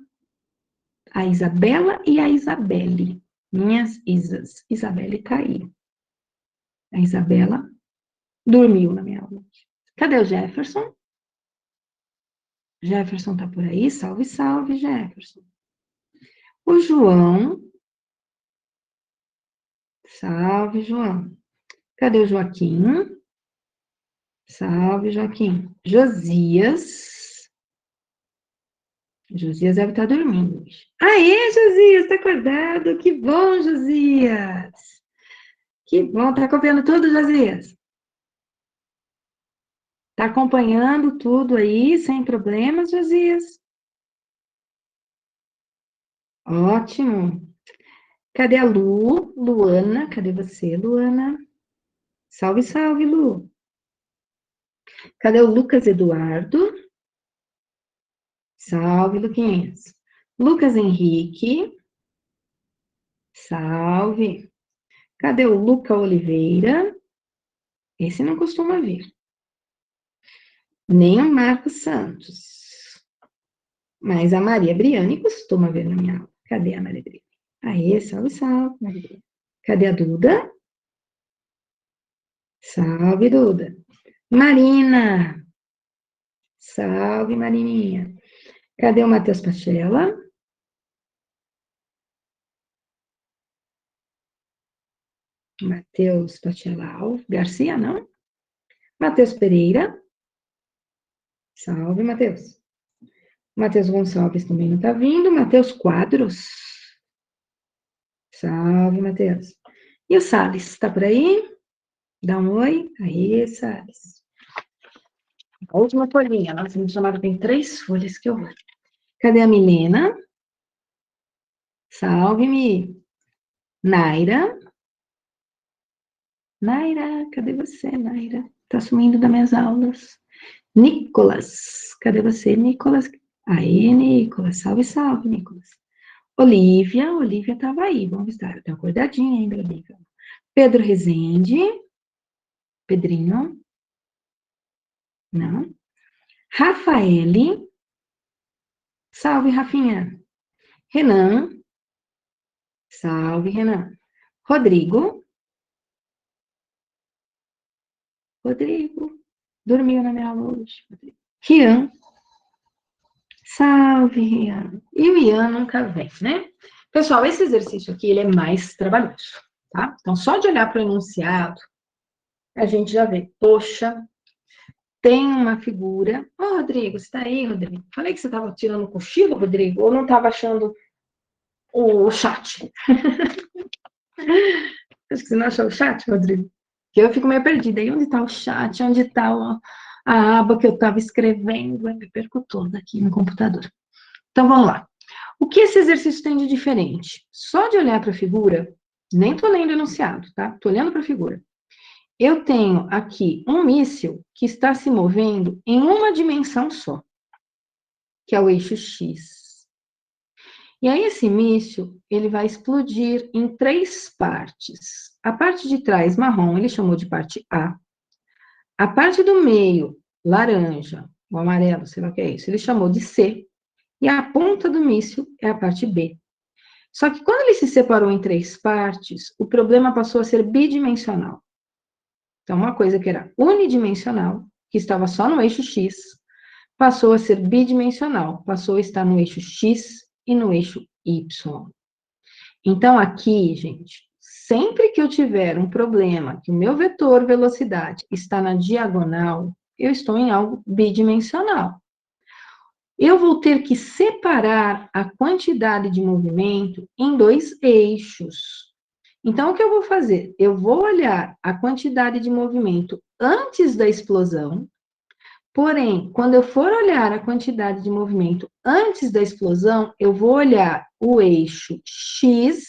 A Isabela e a Isabelle. Minhas Isas. Isabelle tá aí. A Isabela dormiu na minha aula. Cadê o Jefferson? Jefferson tá por aí? Salve, salve, Jefferson. O João. Salve, João. Cadê o Joaquim? Salve, Joaquim. Josias. Josias deve estar dormindo hoje. Aê, Josias, está acordado? Que bom, Josias. Que bom, tá acompanhando tudo, Josias? Tá acompanhando tudo aí, sem problemas, Josias? Ótimo. Cadê a Lu? Luana, cadê você, Luana? Salve, salve, Lu. Cadê o Lucas Eduardo? Salve, Luquinhas. Lucas Henrique. Salve. Cadê o Luca Oliveira? Esse não costuma vir. Nem o Marcos Santos. Mas a Maria Briane costuma ver na minha aula. Cadê a Maria Briane? Aê, salve, salve, Maria Briane. Cadê a Duda? Salve, Duda. Marina. Salve, Marininha. Cadê o Matheus Pachela? Matheus Pachela Garcia, não? Matheus Pereira. Salve, Matheus. Matheus Gonçalves também não está vindo. Matheus Quadros. Salve, Matheus. E o Salles, está por aí? Dá um oi. Aí, Salles. A última folhinha. Nossa, me chamaram, tem 3 folhas que eu vou. Cadê a Milena? Salve, Mi. Naira. Naira, cadê você, Naira? Tá sumindo das minhas aulas. Nicolas, cadê você, Nicolas? Aí, Nicolas, salve, salve, Nicolas. Olivia estava aí, vamos ver, tá acordadinha ainda, Olivia. Pedro Rezende, Pedrinho, não. Rafaele, salve, Rafinha. Renan, salve, Renan. Rodrigo, dormiu na minha aula hoje. Rian, salve, Rian. E o Ian nunca vem, né? Pessoal, esse exercício aqui, ele é mais trabalhoso, tá? Então, só de olhar para o enunciado, a gente já vê, poxa, tem uma figura. Ô, Rodrigo, você tá aí, Rodrigo? Falei que você estava tirando cochilo, Rodrigo, ou não estava achando o chat? Acho que você não achou o chat, Rodrigo? Que eu fico meio perdida. E onde está o chat? Onde está a aba que eu estava escrevendo? Eu me perco toda aqui no computador. Então, vamos lá. O que esse exercício tem de diferente? Só de olhar para a figura, nem estou lendo o enunciado, tá? Estou olhando para a figura. Eu tenho aqui um míssil que está se movendo em uma dimensão só, que é o eixo X. E aí esse míssil, ele vai explodir em 3 partes. A parte de trás, marrom, ele chamou de parte A. A parte do meio, laranja, o amarelo, sei lá o que é isso, ele chamou de C. E a ponta do míssil é a parte B. Só que quando ele se separou em 3 partes, o problema passou a ser bidimensional. Então, uma coisa que era unidimensional, que estava só no eixo X, passou a ser bidimensional, passou a estar no eixo X e no eixo Y. Então, aqui, gente, sempre que eu tiver um problema, que o meu vetor velocidade está na diagonal, eu estou em algo bidimensional. Eu vou ter que separar a quantidade de movimento em 2 eixos. Então, o que eu vou fazer? Eu vou olhar a quantidade de movimento antes da explosão, porém, quando eu for olhar a quantidade de movimento antes da explosão, eu vou olhar o eixo X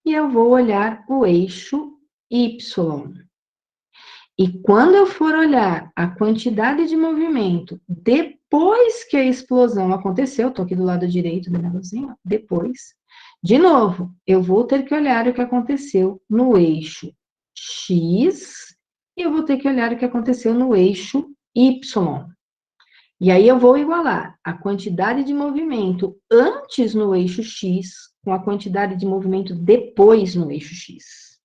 e eu vou olhar o eixo Y. E quando eu for olhar a quantidade de movimento depois que a explosão aconteceu, estou aqui do lado direito do negocinho, depois, de novo, eu vou ter que olhar o que aconteceu no eixo X e eu vou ter que olhar o que aconteceu no eixo Y. E aí eu vou igualar a quantidade de movimento antes no eixo X com a quantidade de movimento depois no eixo X.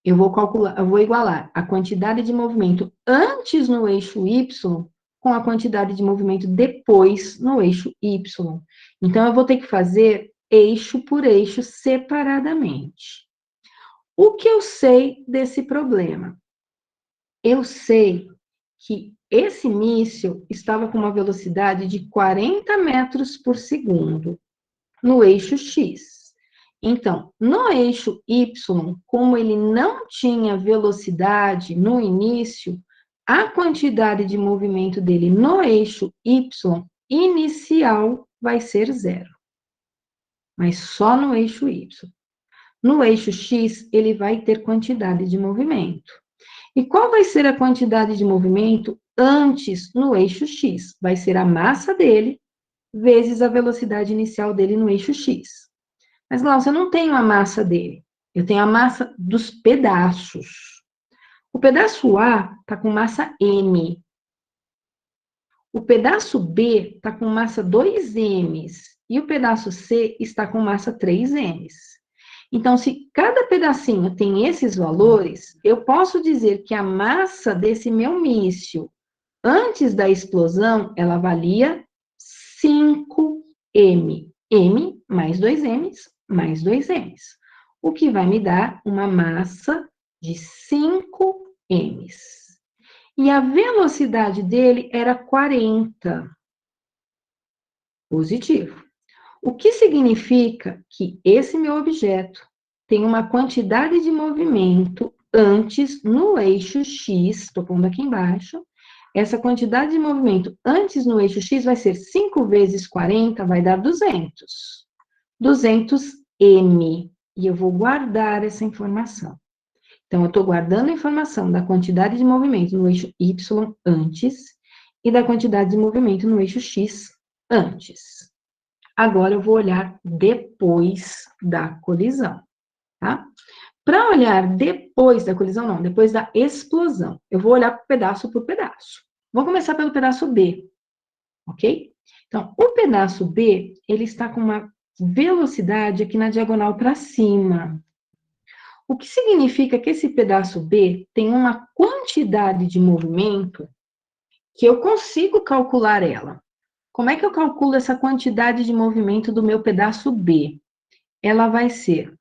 Eu vou igualar a quantidade de movimento antes no eixo Y com a quantidade de movimento depois no eixo Y. Então, eu vou ter que fazer eixo por eixo separadamente. O que eu sei desse problema? Eu sei que esse míssil estava com uma velocidade de 40 metros por segundo no eixo X. Então, no eixo Y, como ele não tinha velocidade no início, a quantidade de movimento dele no eixo Y inicial vai ser 0. Mas só no eixo Y. No eixo X, ele vai ter quantidade de movimento. E qual vai ser a quantidade de movimento antes no eixo X? Vai ser a massa dele vezes a velocidade inicial dele no eixo X. Mas, Glaucia, eu não tenho a massa dele. Eu tenho a massa dos pedaços. O pedaço A está com massa M. O pedaço B está com massa 2Ms. E o pedaço C está com massa 3Ms. Então, se cada pedacinho tem esses valores, eu posso dizer que a massa desse meu míssil, antes da explosão, ela valia 5M. M mais 2Ms mais 2Ms, o que vai me dar uma massa de 5Ms. E a velocidade dele era 40. Positivo. O que significa que esse meu objeto tem uma quantidade de movimento antes no eixo X, estou pondo aqui embaixo, essa quantidade de movimento antes no eixo X vai ser 5 vezes 40, vai dar 200. 200M. E eu vou guardar essa informação. Então, eu estou guardando a informação da quantidade de movimento no eixo Y antes e da quantidade de movimento no eixo X antes. Agora, eu vou olhar depois da colisão, tá? Para olhar depois da colisão, não, depois da explosão, eu vou olhar pedaço por pedaço. Vou começar pelo pedaço B, ok? Então, o pedaço B, ele está com uma velocidade aqui na diagonal para cima. O que significa que esse pedaço B tem uma quantidade de movimento que eu consigo calcular ela. Como é que eu calculo essa quantidade de movimento do meu pedaço B? Ela vai ser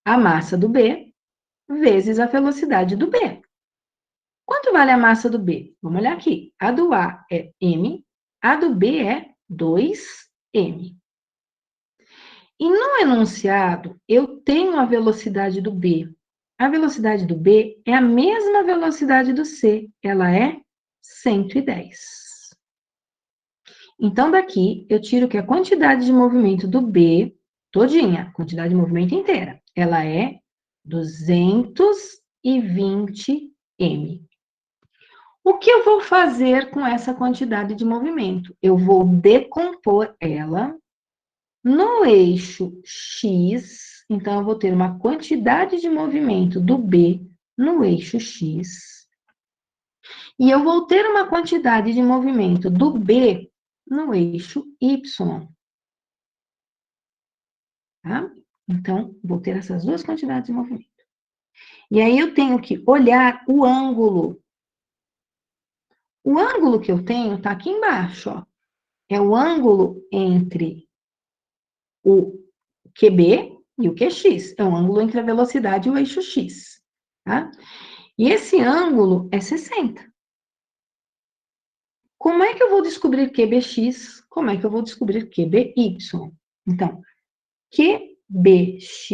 a massa do B vezes a velocidade do B. Quanto vale a massa do B? Vamos olhar aqui. A do A é M, a do B é 2M. E no enunciado, eu tenho a velocidade do B. A velocidade do B é a mesma velocidade do C, ela é 110. Então, daqui, eu tiro que a quantidade de movimento do B, todinha, quantidade de movimento inteira, ela é 220M. O que eu vou fazer com essa quantidade de movimento? Eu vou decompor ela No eixo X, então, eu vou ter uma quantidade de movimento do B no eixo X. E eu vou ter uma quantidade de movimento do B no eixo Y. Tá? Então, vou ter essas duas quantidades de movimento. E aí, eu tenho que olhar o ângulo. O ângulo que eu tenho está aqui embaixo, ó. É o ângulo entre o QB e o QX. É o ângulo entre a velocidade e o eixo X. Tá? E esse ângulo é 60. Como é que eu vou descobrir QBX? Como é que eu vou descobrir QBY? Então, QBX,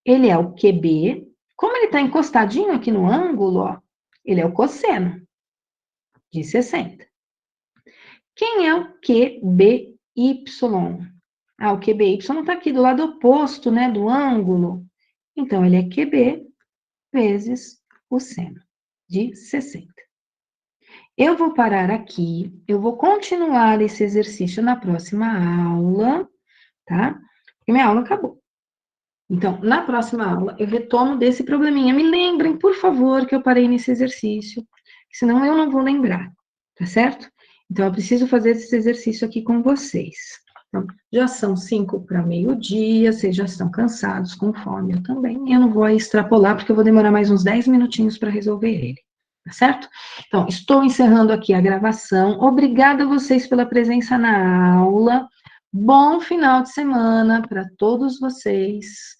ele é o QB. Como ele está encostadinho aqui no ângulo, ó, ele é o cosseno de 60. Quem é o QBY? Ah, o QBY está aqui do lado oposto, né, do ângulo. Então, ele é QB vezes o seno de 60. Eu vou parar aqui, eu vou continuar esse exercício na próxima aula, tá? Porque minha aula acabou. Então, na próxima aula, eu retomo desse probleminha. Me lembrem, por favor, que eu parei nesse exercício, senão eu não vou lembrar, tá certo? Então, eu preciso fazer esse exercício aqui com vocês. Então, já são 5 para meio-dia, vocês já estão cansados, com fome, eu também. Eu não vou extrapolar, porque eu vou demorar mais uns 10 minutinhos para resolver ele, tá certo? Então, estou encerrando aqui a gravação. Obrigada a vocês pela presença na aula. Bom final de semana para todos vocês.